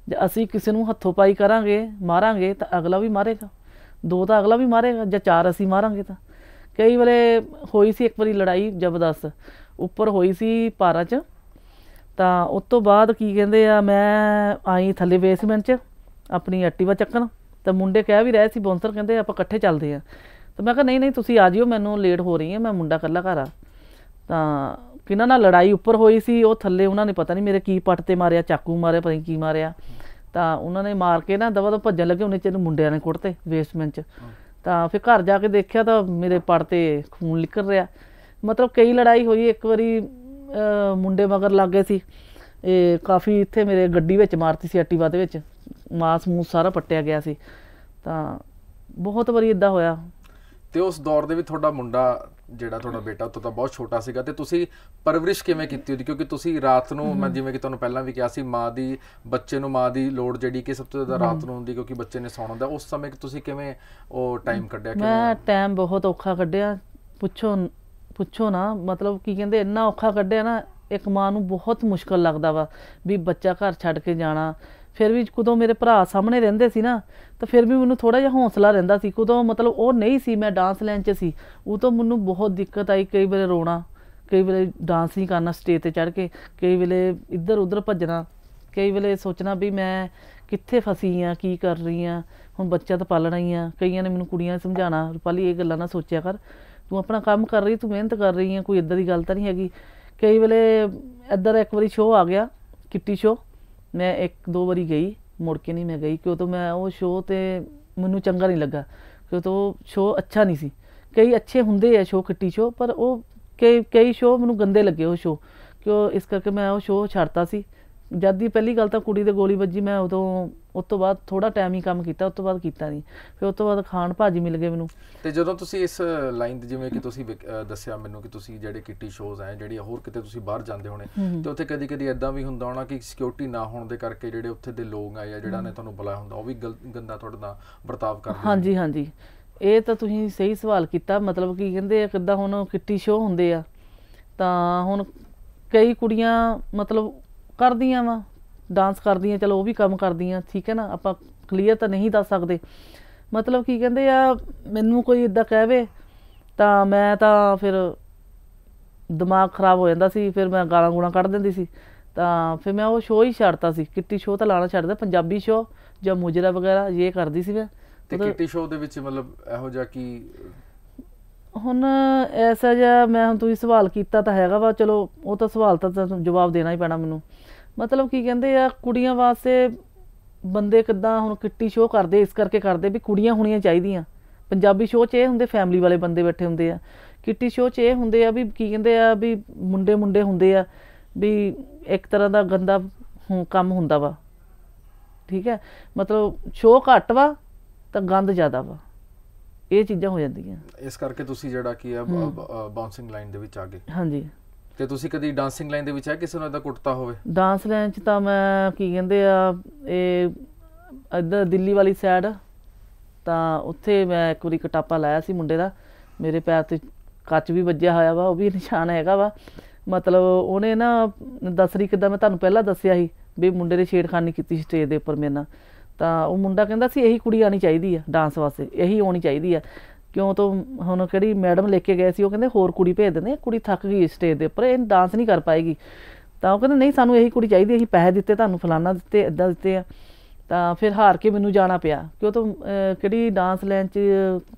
ਜੇ ਅਸੀਂ ਕਿਸੇ ਨੂੰ ਹੱਥੋਂ ਪਾਈ ਕਰਾਂਗੇ, ਮਾਰਾਂਗੇ ਤਾਂ ਅਗਲਾ ਵੀ ਮਾਰੇਗਾ, ਦੋ ਤਾਂ ਅਗਲਾ ਵੀ ਮਾਰੇਗਾ, ਜਾਂ ਚਾਰ ਅਸੀਂ ਮਾਰਾਂਗੇ। ਤਾਂ ਕਈ ਵੇਲੇ ਹੋਈ ਸੀ ਇੱਕ ਵਾਰੀ ਲੜਾਈ ਜ਼ਬਰਦਸਤ, ਉੱਪਰ ਹੋਈ ਸੀ ਪਾਰਾ 'ਚ। ਤਾਂ ਉਸ ਤੋਂ ਬਾਅਦ ਕੀ ਕਹਿੰਦੇ ਆ, ਮੈਂ ਆਈ ਥੱਲੇ ਬੇਸਮੈਂਟ 'ਚ ਆਪਣੀ ਐਕਟੀਵਾ ਚੱਕਣ, ਤਾਂ ਮੁੰਡੇ ਕਹਿ ਵੀ ਰਹੇ ਸੀ ਬੌਂਸਰ, ਕਹਿੰਦੇ ਆਪਾਂ ਇਕੱਠੇ ਚੱਲਦੇ ਆ। ਤਾਂ ਮੈਂ ਕਿਹਾ ਨਹੀਂ ਨਹੀਂ ਤੁਸੀਂ ਆ ਜਿਓ, ਮੈਨੂੰ ਲੇਟ ਹੋ ਰਹੀ ਹੈ, ਮੈਂ ਮੁੰਡਾ ਇਕੱਲਾ ਘਰ ਆ। ਤਾਂ ਕਿਹਨਾਂ ਨਾਲ ਲੜਾਈ ਉੱਪਰ ਹੋਈ ਸੀ, ਉਹ ਥੱਲੇ ਉਹਨਾਂ ਨੇ ਪਤਾ ਨਹੀਂ ਮੇਰੇ ਕੀ ਪੱਟ 'ਤੇ ਮਾਰਿਆ, ਚਾਕੂ ਮਾਰਿਆ, ਪਤਾ ਨਹੀਂ ਕੀ ਮਾਰਿਆ। ਤਾਂ ਉਹਨਾਂ ਨੇ ਮਾਰ ਕੇ ਨਾ ਦਵਾ ਤੋਂ ਭੱਜਣ ਲੱਗੇ, ਉਹਨੇ 'ਚ ਮੁੰਡਿਆਂ ਨੇ ਕੁੱਟਤੇ ਬੇਸਮੈਂਟ 'ਚ। ਤਾਂ ਫਿਰ ਘਰ ਜਾ ਕੇ ਦੇਖਿਆ ਤਾਂ ਮੇਰੇ ਪੱਟ 'ਤੇ ਖੂਨ ਨਿਕਲ ਰਿਹਾ। ਮਤਲਬ ਕਈ ਲੜਾਈ ਹੋਈ। ਇੱਕ ਵਾਰੀ ਮੁੰਡੇ ਮਗਰ ਲੱਗ ਗਏ ਸੀ, ਇਹ ਕਾਫੀ ਇੱਥੇ ਮੇਰੇ ਗੱਡੀ ਵਿੱਚ ਮਾਰਤੀ ਸੀ, ਐਕਟੀਵਾ ਦੇ ਵਿੱਚ ਮਾਸ ਮੂਸ ਸਾਰਾ ਪੱਟਿਆ ਗਿਆ ਸੀ। ਤਾਂ ਬਹੁਤ ਵਾਰੀ ਇੱਦਾਂ ਹੋਇਆ। ਤੇ ਉਸ ਦੌਰ ਦੇ ਵੀ ਤੁਹਾਡਾ ਮੁੰਡਾ ਜਿਹੜਾ ਤੁਹਾਡਾ ਬੇਟਾ ਉਹ ਤਾਂ ਬਹੁਤ ਛੋਟਾ ਸੀਗਾ, ਤੇ ਤੁਸੀਂ ਪਰਵਰਿਸ਼ ਕਿਵੇਂ ਕੀਤੀ ਉਹਦੀ? ਕਿਉਂਕਿ ਤੁਸੀਂ ਰਾਤ ਨੂੰ, ਮੈਂ ਜਿਵੇਂ ਕਿ ਤੁਹਾਨੂੰ ਪਹਿਲਾਂ ਵੀ ਕਿਹਾ ਸੀ, ਬੱਚੇ ਨੂੰ ਮਾਂ ਦੀ ਲੋੜ ਜਿਹੜੀ ਕਿ ਸਭ ਤੋਂ ਜ਼ਿਆਦਾ ਰਾਤ ਨੂੰ ਹੁੰਦੀ, ਕਿਉਂਕਿ ਬੱਚੇ ਨੇ ਸੌਣਾ ਹੁੰਦਾ। ਉਸ ਸਮੇਂ ਤੁਸੀਂ ਕਿਵੇਂ ਉਹ ਟਾਈਮ ਕੱਢਿਆ? ਮੈਂ ਟਾਈਮ ਬਹੁਤ ਔਖਾ ਕੱਢਿਆ, ਪੁੱਛੋ ਨਾ। ਮਤਲਬ ਕੀ ਕਹਿੰਦੇ ਇੰਨਾ ਔਖਾ ਕੱਢਿਆ ਨਾ, ਇੱਕ ਮਾਂ ਨੂੰ ਬਹੁਤ ਮੁਸ਼ਕਲ ਲੱਗਦਾ ਵਾ ਵੀ ਬੱਚਾ ਘਰ ਛੱਡ ਕੇ ਜਾਣਾ। ਫਿਰ ਵੀ ਕਦੋਂ ਮੇਰੇ ਭਰਾ ਸਾਹਮਣੇ ਰਹਿੰਦੇ ਸੀ ਨਾ, ਤਾਂ ਫਿਰ ਵੀ ਮੈਨੂੰ ਥੋੜ੍ਹਾ ਜਿਹਾ ਹੌਸਲਾ ਰਹਿੰਦਾ ਸੀ। ਕਦੋਂ ਮਤਲਬ ਉਹ ਨਹੀਂ ਸੀ, ਮੈਂ ਡਾਂਸ ਲਾਈਨ 'ਚ ਸੀ, ਉਹ ਤੋਂ ਮੈਨੂੰ ਬਹੁਤ ਦਿੱਕਤ ਆਈ। ਕਈ ਵੇਲੇ ਰੋਣਾ, ਕਈ ਵੇਲੇ ਡਾਂਸ ਨਹੀਂ ਕਰਨਾ ਸਟੇਜ 'ਤੇ ਚੜ੍ਹ ਕੇ, ਕਈ ਵੇਲੇ ਇੱਧਰ ਉੱਧਰ ਭੱਜਣਾ, ਕਈ ਵੇਲੇ ਸੋਚਣਾ ਵੀ ਮੈਂ ਕਿੱਥੇ ਫਸੀ ਹਾਂ, ਕੀ ਕਰ ਰਹੀ ਹਾਂ, ਹੁਣ ਬੱਚਾ ਤਾਂ ਪਾਲਣਾ ਹੀ ਆ। ਕਈਆਂ ਨੇ ਮੈਨੂੰ ਕੁੜੀਆਂ ਨੇ ਸਮਝਾਉਣਾ, ਰੁਪਾਲੀ ਇਹ ਗੱਲਾਂ ਨਾ ਸੋਚਿਆ ਕਰ, ਤੂੰ ਆਪਣਾ ਕੰਮ ਕਰ ਰਹੀ, ਤੂੰ ਮਿਹਨਤ ਕਰ ਰਹੀ ਹੈ, ਕੋਈ ਇੱਦਾਂ ਦੀ ਗੱਲ ਤਾਂ ਨਹੀਂ ਹੈਗੀ। ਕਈ ਵੇਲੇ ਇੱਧਰ ਇੱਕ ਵਾਰੀ ਸ਼ੋਅ ਆ ਗਿਆ, ਕਿੱਟੀ ਸ਼ੋਅ, ਮੈਂ 1-2 ਵਾਰੀ ਗਈ, ਮੁੜ ਕੇ ਨਹੀਂ ਮੈਂ ਗਈ, ਕਿਉਂ ਤਾਂ ਮੈਂ ਉਹ ਸ਼ੋਅ 'ਤੇ ਮੈਨੂੰ ਚੰਗਾ ਨਹੀਂ ਲੱਗਾ, ਕਿਉਂ ਤਾਂ ਉਹ ਸ਼ੋਅ ਅੱਛਾ ਨਹੀਂ ਸੀ। ਕਈ ਅੱਛੇ ਹੁੰਦੇ ਆ ਸ਼ੋਅ, ਕਿੱਟੀ ਸ਼ੋਅ, ਪਰ ਉਹ ਕਈ ਸ਼ੋਅ ਮੈਨੂੰ ਗੰਦੇ ਲੱਗੇ ਉਹ ਸ਼ੋਅ, ਕਿਉਂ ਇਸ ਕਰਕੇ ਮੈਂ ਉਹ ਸ਼ੋਅ ਛੱਡਤਾ ਸੀ। ਜਦ ਦੀ ਪਹਿਲੀ ਗੱਲ ਤਾਂ ਕੁੜੀ ਦੇ ਗੋਲੀ ਵੱਜੀ, ਮੈਂ ਉਦੋਂ ਉਸ ਤੋਂ ਬਾਅਦ ਥੋੜ੍ਹਾ ਟਾਈਮ ਹੀ ਕੰਮ ਕੀਤਾ, ਉਸ ਤੋਂ ਬਾਅਦ ਕੀਤਾ ਨਹੀਂ। ਫਿਰ ਉਸ ਤੋਂ ਬਾਅਦ ਖਾਨ ਭਾਜੀ ਮਿਲ ਗਏ ਮੈਨੂੰ। ਤੇ ਜਦੋਂ ਤੁਸੀਂ ਇਸ ਲਾਈਨ ਦੀ, ਜਿਵੇਂ ਕਿ ਤੁਸੀਂ ਦੱਸਿਆ ਮੈਨੂੰ ਕਿ ਤੁਸੀਂ ਜਿਹੜੇ ਕਿੱਟੀ ਸ਼ੋਜ਼ ਹੈ, ਜਿਹੜੀ ਹੋਰ ਕਿਤੇ ਤੁਸੀਂ ਬਾਹਰ ਜਾਂਦੇ ਹੋਣੇ, ਤੇ ਉੱਥੇ ਕਦੀ ਕਦੀ ਇੱਦਾਂ ਵੀ ਹੁੰਦਾ ਹੋਣਾ ਕਿ ਸਿਕਿਉਰਿਟੀ ਨਾ ਹੋਣ ਦੇ ਕਰਕੇ ਜਿਹੜੇ ਉੱਥੇ ਦੇ ਲੋਕ ਆਏ ਆ, ਜਿਹੜਾ ਨੇ ਤੁਹਾਨੂੰ ਬੁਲਾਇਆ ਹੁੰਦਾ, ਉਹ ਵੀ ਗੰਦਾ ਤੁਹਾਡੇ ਨਾਲ ਵਰਤਾਵ ਕਰਦੇ? ਹਾਂਜੀ ਹਾਂਜੀ, ਇਹ ਤਾਂ ਤੁਸੀਂ ਸਹੀ ਸਵਾਲ ਕੀਤਾ। ਮਤਲਬ ਕੀ ਕਹਿੰਦੇ ਆ, ਕਿੱਦਾਂ ਹੁਣ ਕਿੱਟੀ ਸ਼ੋਅ ਹੁੰਦੇ ਆ, ਤਾਂ ਹੁਣ ਕਈ ਕੁੜੀਆਂ ਮਤਲਬ ਕਰਦੀਆਂ ਵਾ, ਡਾਂਸ ਕਰਦੀਆਂ, ਚਲੋ ਉਹ ਵੀ ਕੰਮ ਕਰਦੀਆਂ, ਠੀਕ ਹੈ ਨਾ, ਆਪਾਂ ਕਲੀਅਰ ਤਾਂ ਨਹੀਂ ਦੱਸ ਸਕਦੇ। ਮਤਲਬ ਕੀ ਕਹਿੰਦੇ ਆ, ਮੈਨੂੰ ਕੋਈ ਇੱਦਾਂ ਕਹਿਵੇ ਤਾਂ ਮੈਂ ਤਾਂ ਫਿਰ ਦਿਮਾਗ ਖ਼ਰਾਬ ਹੋ ਜਾਂਦਾ ਸੀ, ਫਿਰ ਮੈਂ ਗਾਲਾਂ ਗੂਲਾਂ ਕੱਢ ਦਿੰਦੀ ਸੀ। ਤਾਂ ਫਿਰ ਮੈਂ ਉਹ ਸ਼ੋਅ ਹੀ ਛੱਡਤਾ ਸੀ, ਕਿੱਟੀ ਸ਼ੋਅ ਤਾਂ ਲਾਣਾ ਛੱਡਦਾ, ਪੰਜਾਬੀ ਸ਼ੋਅ ਜਾਂ ਮੁਜਰਾ ਵਗੈਰਾ ਇਹ ਕਰਦੀ ਸੀ ਮੈਂ। ਤੇ ਕਿੱਟੀ ਸ਼ੋਅ ਦੇ ਵਿੱਚ ਮਤਲਬ ਇਹੋ ਜਿਹਾ ਕੀ ਹੁਣ ਐਸਾ ਜਿਹਾ, ਮੈਂ ਹੁਣ ਤੁਸੀਂ ਸਵਾਲ ਕੀਤਾ ਤਾਂ ਹੈਗਾ ਵਾ, ਚਲੋ ਉਹ ਤਾਂ ਸਵਾਲ ਤਾਂ ਜਵਾਬ ਦੇਣਾ ਹੀ ਪੈਣਾ ਮੈਨੂੰ। ਮਤਲਬ ਕੀ ਕਹਿੰਦੇ ਆ, ਕੁੜੀਆਂ ਵਾਸਤੇ ਬੰਦੇ ਕਿੱਦਾਂ ਹੁਣ ਕਿੱਟੀ ਸ਼ੋਅ ਕਰਦੇ, ਇਸ ਕਰਕੇ ਕਰਦੇ ਵੀ ਕੁੜੀਆਂ ਹੋਣੀਆਂ ਚਾਹੀਦੀਆਂ। ਪੰਜਾਬੀ ਸ਼ੋਅ 'ਚ ਇਹ ਹੁੰਦੇ ਫੈਮਿਲੀ ਵਾਲੇ ਬੰਦੇ ਬੈਠੇ ਹੁੰਦੇ ਆ, ਕਿੱਟੀ ਸ਼ੋਅ 'ਚ ਇਹ ਹੁੰਦੇ ਆ ਵੀ ਕੀ ਕਹਿੰਦੇ ਆ ਵੀ ਮੁੰਡੇ ਹੁੰਦੇ ਆ, ਵੀ ਇੱਕ ਤਰ੍ਹਾਂ ਦਾ ਗੰਦਾ ਕੰਮ ਹੁੰਦਾ ਵਾ, ਠੀਕ ਹੈ। ਮਤਲਬ ਸ਼ੋਅ ਘੱਟ ਵਾ ਤਾਂ ਗੰਦ ਜ਼ਿਆਦਾ ਵਾ, ਇਹ ਚੀਜ਼ਾਂ ਹੋ ਜਾਂਦੀਆਂ। ਇਸ ਕਰਕੇ ਤੁਸੀਂ ਜਿਹੜਾ ਕੀ ਆ ਬਾਉਂਸਿੰਗ ਲਾਈਨ ਦੇ ਵਿੱਚ ਆ ਗਏ? ਹਾਂਜੀ। ਤੇ ਤੁਸੀਂ ਕਦੀ ਡਾਂਸਿੰਗ ਲਾਈਨ ਦੇ ਵਿੱਚ ਆ ਕਿਸੇ ਨੂੰ ਇਦਾਂ ਕੁੱਟਤਾ ਹੋਵੇ? ਡਾਂਸ ਲਾਈਨ 'ਚ ਤਾਂ ਮੈਂ ਕੀ ਕਹਿੰਦੇ ਆ, ਇਹ ਇੱਧਰ ਦਿੱਲੀ ਵਾਲੀ ਸਾਈਡ, ਤਾਂ ਉੱਥੇ ਮੈਂ ਇੱਕ ਵਾਰੀ ਕਟਾਪਾ ਲਾਇਆ ਸੀ ਮੁੰਡੇ ਦਾ, ਮੇਰੇ ਪੈਰ 'ਤੇ ਕੱਚ ਵੀ ਵੱਜਿਆ ਹੋਇਆ ਵਾ, ਉਹ ਵੀ ਨਿਸ਼ਾਨ ਹੈਗਾ ਵਾ। ਮਤਲਬ ਉਹਨੇ ਨਾ ਦਸਰੀ ਕਿੱਦਾਂ, ਮੈਂ ਤੁਹਾਨੂੰ ਪਹਿਲਾਂ ਦੱਸਿਆ ਸੀ ਵੀ ਮੁੰਡੇ ਨੇ ਛੇੜਖਾਨੀ ਕੀਤੀ ਸੀ ਸਟੇਜ ਦੇ ਉੱਪਰ ਮੇਰੇ ਨਾਲ। ਤਾਂ ਉਹ ਮੁੰਡਾ ਕਹਿੰਦਾ ਸੀ ਇਹੀ ਕੁੜੀ ਆਉਣੀ ਚਾਹੀਦੀ ਆ ਡਾਂਸ ਵਾਸਤੇ, ਇਹੀ ਆਉਣੀ ਚਾਹੀਦੀ ਆ, ਕਿਉਂ ਤੋਂ ਹੁਣ ਕਿਹੜੀ ਮੈਡਮ ਲੈ ਕੇ ਗਏ ਸੀ, ਉਹ ਕਹਿੰਦੇ ਹੋਰ ਕੁੜੀ ਭੇਜ ਦਿੰਦੇ, ਕੁੜੀ ਥੱਕ ਗਈ ਸਟੇਜ ਦੇ ਉੱਪਰ, ਇਹ ਡਾਂਸ ਨਹੀਂ ਕਰ ਪਾਏਗੀ। ਤਾਂ ਉਹ ਕਹਿੰਦੇ ਨਹੀਂ ਸਾਨੂੰ ਇਹੀ ਕੁੜੀ ਚਾਹੀਦੀ, ਅਸੀਂ ਪੈਸੇ ਦਿੱਤੇ ਤੁਹਾਨੂੰ, ਫਲਾਨਾ ਦਿੱਤੇ, ਇੱਦਾਂ ਦਿੱਤੇ ਆ। ਤਾਂ ਫਿਰ ਹਾਰ ਕੇ ਮੈਨੂੰ ਜਾਣਾ ਪਿਆ, ਕਿਉਂ ਤੋਂ ਕਿਹੜੀ ਡਾਂਸ ਲਾਈਨ 'ਚ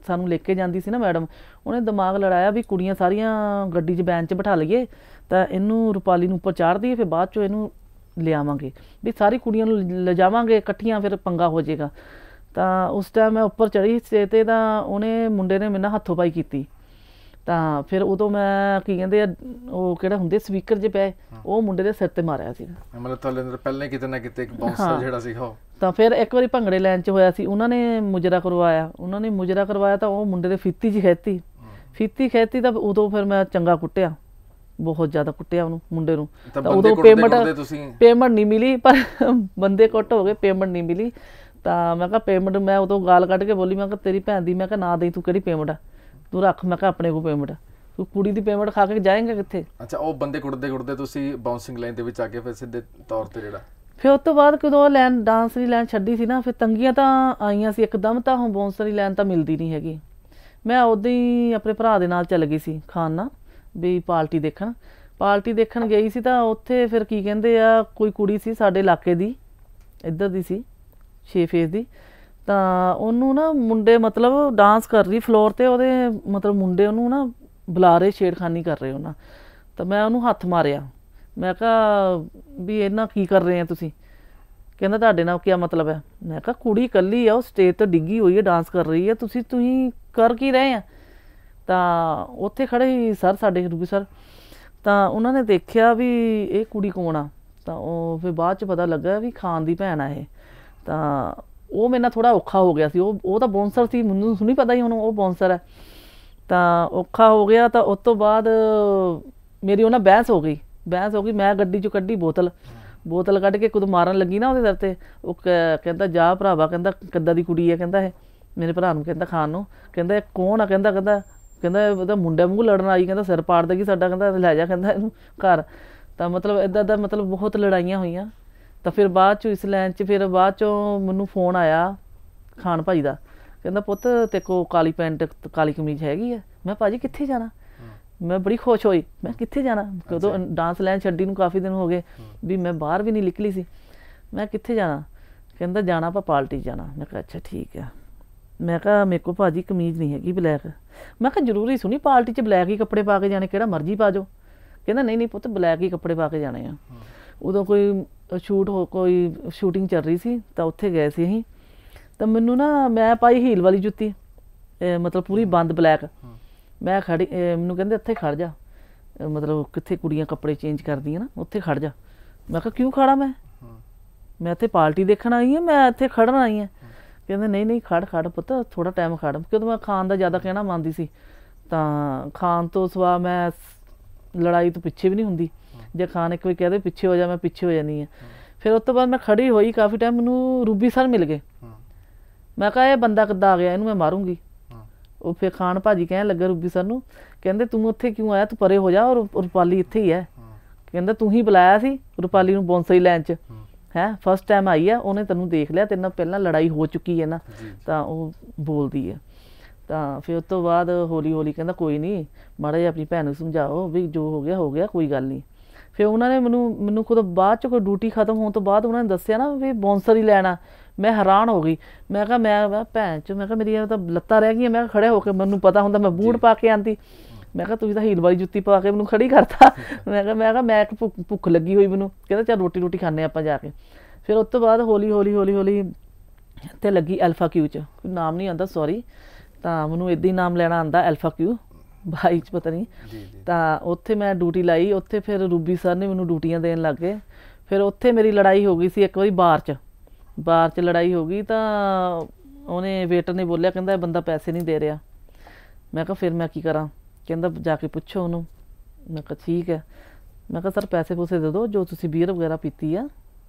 ਸਾਨੂੰ ਲੈ ਕੇ ਜਾਂਦੀ ਸੀ ਨਾ ਮੈਡਮ, ਉਹਨੇ ਦਿਮਾਗ ਲੜਾਇਆ ਵੀ ਕੁੜੀਆਂ ਸਾਰੀਆਂ ਗੱਡੀ 'ਚ ਬੈਨ 'ਚ ਬਿਠਾ ਲਈਏ, ਤਾਂ ਇਹਨੂੰ ਰੁਪਾਲੀ ਨੂੰ ਉੱਪਰ ਚਾੜ ਦਈਏ, ਫਿਰ ਬਾਅਦ 'ਚੋਂ ਇਹਨੂੰ ਲਿਆਵਾਂਗੇ ਵੀ ਸਾਰੀ ਕੁੜੀਆਂ ਨੂੰ ਲਿਜਾਵਾਂਗੇ ਇਕੱਠੀਆਂ, ਫਿਰ ਪੰਗਾ ਹੋ ਜਾਏਗਾ। ਤਾਂ ਉਸ ਟਾਈਮ ਮੈਂ ਉੱਪਰ ਚੜ੍ਹੀ ਸਟੇਜ 'ਤੇ, ਤਾਂ ਉਹਨੇ ਮੁੰਡੇ ਨੇ ਮੇਰੇ ਨਾਲ ਹੱਥੋਂ ਪਾਈ ਕੀਤੀ। ਤਾਂ ਫਿਰ ਉਦੋਂ ਮੈਂ ਕੀ ਕਹਿੰਦੇ ਆ, ਉਹ ਕਿਹੜਾ ਹੁੰਦੇ ਸਪੀਕਰ ਜੇ ਪਏ, ਉਹ ਮੁੰਡੇ ਦੇ ਸਿਰ 'ਤੇ ਮਾਰਿਆ ਸੀ। ਮਤਲਬ ਤੁਹਾਡੇ ਅੰਦਰ ਪਹਿਲਾਂ ਕਿਤੇ ਨਾ ਕਿਤੇ ਇੱਕ ਬਾਉਂਸਰ ਜਿਹੜਾ ਸੀਗਾ ਉਹ। ਤਾਂ ਫਿਰ ਇੱਕ ਵਾਰੀ ਭੰਗੜੇ ਲੈਣ 'ਚ ਹੋਇਆ ਸੀ, ਉਹਨਾਂ ਨੇ ਮੁਜਰਾ ਕਰਵਾਇਆ ਤਾਂ ਉਹ ਮੁੰਡੇ ਦੇ ਫੀਤੀ 'ਚ ਖਹਿਤੀ ਤਾਂ ਉਦੋਂ ਫਿਰ ਮੈਂ ਚੰਗਾ ਕੁੱਟਿਆ, ਬਹੁਤ ਜ਼ਿਆਦਾ ਕੁੱਟਿਆ ਉਹਨੂੰ, ਮੁੰਡੇ ਨੂੰ। ਤਾਂ ਉਦੋਂ ਪੇਮੈਂਟ ਨਹੀਂ ਮਿਲੀ, ਪਰ ਬੰਦੇ ਕੁੱਟ ਹੋ ਗਏ, ਪੇਮੈਂਟ ਨਹੀਂ ਮਿਲੀ। ਤਾਂ ਮੈਂ ਕਿਹਾ ਪੇਮੈਂਟ, ਮੈਂ ਉਦੋਂ ਗਾਲ ਕੱਢ ਕੇ ਬੋਲੀ, ਮੈਂ ਕਿਹਾ ਤੇਰੀ ਭੈਣ ਦੀ, ਮੈਂ ਕਿਹਾ ਨਾ ਦੇਈ ਤੂੰ, ਕਿਹੜੀ ਪੇਮੈਂਟ ਆ ਤੂੰ ਰੱਖ, ਮੈਂ ਕਿਹਾ ਆਪਣੇ ਕੋਲ ਪੇਮੈਂਟ, ਤੂੰ ਕੁੜੀ ਦੀ ਪੇਮੈਂਟ ਖਾ ਕੇ ਜਾਏਂਗਾ ਕਿੱਥੇ। ਅੱਛਾ, ਉਹ ਬੰਦੇ ਕੁੱਟਦੇ ਤੁਸੀਂ ਬਾਉਂਸਿੰਗ ਲਾਈਨ ਦੇ ਵਿੱਚ ਆ ਕੇ ਫਿਰ ਸਿੱਧੇ ਤੌਰ ਤੇ ਜਿਹੜਾ ਫਿਰ ਉਸ ਤੋਂ ਬਾਅਦ ਕਦੋਂ ਡਾਂਸ ਦੀ ਲਾਈਨ ਛੱਡੀ ਸੀ ਨਾ, ਫਿਰ ਤੰਗੀਆਂ ਤਾਂ ਆਈਆਂ ਸੀ ਇੱਕਦਮ, ਤਾਂ ਹੁਣ ਬਾਉਂਸਰ ਦੀ ਲਾਈਨ ਤਾਂ ਮਿਲਦੀ ਨਹੀਂ ਹੈਗੀ। ਮੈਂ ਉਦੋਂ ਹੀ ਆਪਣੇ ਭਰਾ ਦੇ ਨਾਲ ਚੱਲ ਗਈ ਸੀ ਖਾਨ ਨਾਲ, ਵੀ ਪਾਰਟੀ ਦੇਖਣ ਗਈ ਸੀ। ਤਾਂ ਉੱਥੇ ਫਿਰ ਕੀ ਕਹਿੰਦੇ ਆ, ਕੋਈ ਕੁੜੀ ਸੀ ਸਾਡੇ ਇਲਾਕੇ ਦੀ, ਇੱਧਰ ਦੀ ਸੀ, 6 ਫੇਸ ਦੀ। ਤਾਂ ਉਹਨੂੰ ਨਾ ਮੁੰਡੇ ਮਤਲਬ ਡਾਂਸ ਕਰ ਰਹੀ ਫਲੋਰ 'ਤੇ, ਉਹਦੇ ਮਤਲਬ ਮੁੰਡੇ ਉਹਨੂੰ ਨਾ ਬੁਲਾ ਰਹੇ, ਛੇੜਖਾਨੀ ਕਰ ਰਹੇ ਉਹਨਾਂ। ਤਾਂ ਮੈਂ ਉਹਨੂੰ ਹੱਥ ਮਾਰਿਆ, ਮੈਂ ਕਿਹਾ ਵੀ ਇਹਨਾਂ ਕੀ ਕਰ ਰਹੇ ਆ ਤੁਸੀਂ? ਕਹਿੰਦਾ ਤੁਹਾਡੇ ਨਾਲ ਕੀ ਮਤਲਬ ਹੈ? ਮੈਂ ਕਿਹਾ ਕੁੜੀ ਇਕੱਲੀ ਆ, ਉਹ ਸਟੇਜ 'ਤੇ ਡਿੱਗੀ ਹੋਈ ਹੈ, ਡਾਂਸ ਕਰ ਰਹੀ ਹੈ, ਤੁਸੀਂ ਕਰ ਕੀ ਰਹੇ ਆ? ਤਾਂ ਉੱਥੇ ਖੜੇ ਸੀ ਸਰ, ਸਾਡੇ ਰੂਬੀ ਸਰ। ਤਾਂ ਉਹਨਾਂ ਨੇ ਦੇਖਿਆ ਵੀ ਇਹ ਕੁੜੀ ਕੌਣ ਆ। ਤਾਂ ਉਹ ਫਿਰ ਬਾਅਦ 'ਚ ਪਤਾ ਲੱਗਾ ਵੀ ਖਾਨ ਦੀ ਭੈਣ ਆ ਇਹ। ਤਾਂ ਉਹ ਮੇਰੇ ਨਾਲ ਥੋੜ੍ਹਾ ਔਖਾ ਹੋ ਗਿਆ ਸੀ, ਉਹ ਤਾਂ ਬਾਉਂਸਰ ਸੀ, ਮੈਨੂੰ ਨਹੀਂ ਪਤਾ ਸੀ ਹੁਣ ਉਹ ਬਾਉਂਸਰ ਹੈ। ਤਾਂ ਔਖਾ ਹੋ ਗਿਆ। ਤਾਂ ਉਸ ਤੋਂ ਬਾਅਦ ਮੇਰੀ ਉਹਨਾਂ ਬਹਿਸ ਹੋ ਗਈ। ਮੈਂ ਗੱਡੀ 'ਚੋਂ ਕੱਢੀ ਬੋਤਲ ਕੱਢ ਕੇ ਕੁਝ ਮਾਰਨ ਲੱਗੀ ਨਾ ਉਹਦੇ ਸਿਰ 'ਤੇ। ਉਹ ਕਹਿੰਦਾ ਜਾ ਭਰਾਵਾ, ਕਹਿੰਦਾ ਕਿੱਦਾਂ ਦੀ ਕੁੜੀ ਹੈ, ਕਹਿੰਦਾ ਇਹ ਮੇਰੇ ਭਰਾ ਨੂੰ, ਕਹਿੰਦਾ ਖਾਨ ਨੂੰ, ਕਹਿੰਦਾ ਇਹ ਕੌਣ ਆ, ਕਹਿੰਦਾ ਉਹਦਾ ਮੁੰਡਾ ਮੂੰਹ ਲੜਨ ਆਈ, ਕਹਿੰਦਾ ਸਿਰ ਪਾੜ ਦੇਗੀ ਸਾਡਾ, ਕਹਿੰਦਾ ਲੈ ਜਾ, ਕਹਿੰਦਾ ਇਹਨੂੰ ਘਰ। ਤਾਂ ਮਤਲਬ ਇੱਦਾਂ ਦਾ ਮਤਲਬ ਬਹੁਤ ਲੜਾਈਆਂ ਹੋਈਆਂ। ਤਾਂ ਫਿਰ ਬਾਅਦ 'ਚੋਂ ਇਸ ਲਾਈਨ 'ਚ ਫਿਰ ਬਾਅਦ 'ਚੋਂ ਮੈਨੂੰ ਫੋਨ ਆਇਆ ਖਾਨ ਭਾਈ ਦਾ, ਕਹਿੰਦਾ ਪੁੱਤ ਤੇਰੇ ਕੋਲ ਕਾਲੀ ਪੈਂਟ ਕਾਲੀ ਕਮੀਜ਼ ਹੈਗੀ ਹੈ? ਮੈਂ ਭਾਜੀ ਕਿੱਥੇ ਜਾਣਾ? ਮੈਂ ਬੜੀ ਖੁਸ਼ ਹੋਈ, ਮੈਂ ਕਿੱਥੇ ਜਾਣਾ? ਉਦੋਂ ਡਾਂਸ ਲਾਈਨ ਛੱਡੀ ਨੂੰ ਕਾਫੀ ਦਿਨ ਹੋ ਗਏ ਵੀ ਮੈਂ ਬਾਹਰ ਵੀ ਨਹੀਂ ਨਿਕਲੀ ਸੀ। ਮੈਂ ਕਿੱਥੇ ਜਾਣਾ? ਕਹਿੰਦਾ ਜਾਣਾ ਆਪਾਂ ਪਾਰਟੀ ਜਾਣਾ। ਮੈਂ ਕਿਹਾ ਅੱਛਾ ਠੀਕ ਆ। ਮੈਂ ਕਿਹਾ ਮੇਰੇ ਕੋਲ ਭਾਜੀ ਕਮੀਜ਼ ਨਹੀਂ ਹੈਗੀ ਬਲੈਕ। ਮੈਂ ਕਿਹਾ ਜ਼ਰੂਰੀ ਸੁਣੀ ਪਾਰਟੀ 'ਚ ਬਲੈਕ ਹੀ ਕੱਪੜੇ ਪਾ ਕੇ ਜਾਣੇ, ਕਿਹੜਾ ਮਰਜ਼ੀ ਪਾ ਜਾਓ। ਕਹਿੰਦਾ ਨਹੀਂ ਪੁੱਤ ਬਲੈਕ ਹੀ ਕੱਪੜੇ ਪਾ ਕੇ ਜਾਣੇ ਆ। ਉਦੋਂ ਕੋਈ ਸ਼ੂਟਿੰਗ ਚੱਲ ਰਹੀ ਸੀ, ਤਾਂ ਉੱਥੇ ਗਏ ਸੀ ਅਸੀਂ। ਤਾਂ ਮੈਨੂੰ ਨਾ, ਮੈਂ ਪਾਈ ਹੀਲ ਵਾਲੀ ਜੁੱਤੀ, ਮਤਲਬ ਪੂਰੀ ਬੰਦ ਬਲੈਕ। ਮੈਂ ਖੜੀ, ਮੈਨੂੰ ਕਹਿੰਦੇ ਇੱਥੇ ਖੜ ਜਾ, ਮਤਲਬ ਕਿੱਥੇ ਕੁੜੀਆਂ ਕੱਪੜੇ ਚੇਂਜ ਕਰਦੀਆਂ ਨਾ, ਉੱਥੇ ਖੜ ਜਾ। ਮੈਂ ਕਿਹਾ ਕਿਉਂ ਖੜਾ? ਮੈਂ ਇੱਥੇ ਪਾਰਟੀ ਦੇਖਣ ਆਈ ਹਾਂ, ਮੈਂ ਇੱਥੇ ਖੜਨ ਆਈ ਹਾਂ। ਕਹਿੰਦੇ ਨਹੀਂ ਖੜ ਪੁੱਤ, ਥੋੜ੍ਹਾ ਟਾਈਮ ਖੜ। ਕਿਉਂਕਿ ਮੈਂ ਖਾਨ ਦਾ ਜ਼ਿਆਦਾ ਕਹਿਣਾ ਮੰਨਦੀ ਸੀ। ਤਾਂ ਖਾਨ ਤੋਂ ਸਿਵਾ ਮੈਂ ਲੜਾਈ ਤੋਂ ਪਿੱਛੇ ਵੀ ਨਹੀਂ ਹੁੰਦੀ। ਜੇ ਖਾਨ ਇੱਕ ਵਾਰੀ ਕਹਿ ਦੇ ਪਿੱਛੇ ਹੋ ਜਾ, ਮੈਂ ਪਿੱਛੇ ਹੋ ਜਾਂਦੀ ਹਾਂ। ਫਿਰ ਉਸ ਤੋਂ ਬਾਅਦ ਮੈਂ ਖੜੀ ਹੋਈ ਕਾਫੀ ਟਾਈਮ, ਮੈਨੂੰ ਰੂਬੀ ਸਰ ਮਿਲ ਗਏ। ਮੈਂ ਕਿਹਾ ਇਹ ਬੰਦਾ ਕਿੱਦਾਂ ਆ ਗਿਆ, ਇਹਨੂੰ ਮੈਂ ਮਾਰੂੰਗੀ। ਉਹ ਫਿਰ ਖਾਨ ਭਾਜੀ ਕਹਿਣ ਲੱਗਾ ਰੂਬੀ ਸਰ ਨੂੰ, ਕਹਿੰਦੇ ਤੂੰ ਉੱਥੇ ਕਿਉਂ ਆਇਆ, ਤੂੰ ਪਰੇ ਹੋ ਜਾ, ਔਰ ਰੁਪਾਲੀ ਇੱਥੇ ਹੀ ਹੈ। ਕਹਿੰਦਾ ਤੂੰ ਹੀ ਬੁਲਾਇਆ ਸੀ ਰੁਪਾਲੀ ਨੂੰ ਬਾਉਂਸਰੀ ਲਾਈਨ 'ਚ, ਹੈ ਫਸਟ ਟਾਈਮ ਆਈ ਆ, ਉਹਨੇ ਤੈਨੂੰ ਦੇਖ ਲਿਆ, ਤੇਰੇ ਨਾਲ ਪਹਿਲਾਂ ਲੜਾਈ ਹੋ ਚੁੱਕੀ ਹੈ ਨਾ। ਤਾਂ ਉਹ ਬੋਲਦੀ ਹੈ। ਤਾਂ ਫਿਰ ਉਸ ਤੋਂ ਬਾਅਦ ਹੌਲੀ ਕਹਿੰਦਾ ਕੋਈ ਨਹੀਂ, ਮਾੜਾ ਜਿਹਾ ਆਪਣੀ ਭੈਣ ਨੂੰ ਸਮਝਾਓ ਵੀ ਜੋ ਹੋ ਗਿਆ ਕੋਈ ਗੱਲ ਨਹੀਂ। ਫਿਰ ਉਹਨਾਂ ਨੇ ਮੈਨੂੰ ਖੁਦ ਬਾਅਦ 'ਚ ਕੋਈ ਡਿਊਟੀ ਖਤਮ ਹੋਣ ਤੋਂ ਬਾਅਦ ਉਹਨਾਂ ਨੇ ਦੱਸਿਆ ਨਾ ਵੀ ਬਾਉਂਸਰ ਹੀ ਲੈਣਾ। ਮੈਂ ਹੈਰਾਨ ਹੋ ਗਈ। ਮੈਂ ਕਿਹਾ ਮੈਂ ਭੈਣ 'ਚ, ਮੈਂ ਕਿਹਾ ਮੇਰੀਆਂ ਤਾਂ ਲੱਤਾਂ ਰਹਿ ਗਈਆਂ। ਮੈਂ ਖੜੇ ਹੋ ਕੇ, ਮੈਨੂੰ ਪਤਾ ਹੁੰਦਾ ਮੈਂ ਬੂਟ ਪਾ ਕੇ ਆਉਂਦੀ। ਮੈਂ ਕਿਹਾ ਤੁਸੀਂ ਤਾਂ ਹੀਲ ਵਾਲੀ ਜੁੱਤੀ ਪਾ ਕੇ ਮੈਨੂੰ ਖੜੀ ਕਰਤਾ। ਮੈਂ ਕਿਹਾ ਮੈਂ ਇੱਕ ਭੁੱਖ ਲੱਗੀ ਹੋਈ ਮੈਨੂੰ। ਕਹਿੰਦਾ ਚੱਲ ਰੋਟੀ ਖਾਂਦੇ ਆਪਾਂ ਜਾ ਕੇ। ਫਿਰ ਉਸ ਤੋਂ ਬਾਅਦ ਹੌਲੀ ਇੱਥੇ ਲੱਗੀ ਐਲਫਾ ਕਿਊ 'ਚ, ਨਾਮ ਨਹੀਂ ਆਉਂਦਾ ਸੌਰੀ। ਤਾਂ ਮੈਨੂੰ ਇੱਦਾਂ ਹੀ ਨਾਮ ਲੈਣਾ ਆਉਂਦਾ, ਐਲਫਾ ਕਿਊ 22 'ਚ ਪਤਾ ਨਹੀਂ। ਤਾਂ ਉੱਥੇ ਮੈਂ ਡਿਊਟੀ ਲਾਈ। ਉੱਥੇ ਫਿਰ ਰੂਬੀ ਸਰ ਨੇ ਮੈਨੂੰ ਡਿਊਟੀਆਂ ਦੇਣ ਲੱਗ ਗਏ। ਫਿਰ ਉੱਥੇ ਮੇਰੀ ਲੜਾਈ ਹੋ ਗਈ ਸੀ ਇੱਕ ਵਾਰੀ ਬਾਰ 'ਚ ਲੜਾਈ ਹੋ ਗਈ। ਤਾਂ ਉਹਨੇ ਵੇਟਰ ਨੇ ਬੋਲਿਆ, ਕਹਿੰਦਾ ਇਹ ਬੰਦਾ ਪੈਸੇ ਨਹੀਂ ਦੇ ਰਿਹਾ। ਮੈਂ ਕਿਹਾ ਫਿਰ ਮੈਂ ਕੀ ਕਰਾਂ? ਕਹਿੰਦਾ ਜਾ ਕੇ ਪੁੱਛੋ ਉਹਨੂੰ। ਮੈਂ ਕਿਹਾ ਠੀਕ ਹੈ। ਮੈਂ ਕਿਹਾ ਸਰ ਪੈਸੇ ਪੂਸੇ ਦੇ ਦਿਓ, ਜੋ ਤੁਸੀਂ ਬੀਅਰ ਵਗੈਰਾ ਪੀਤੀ ਆ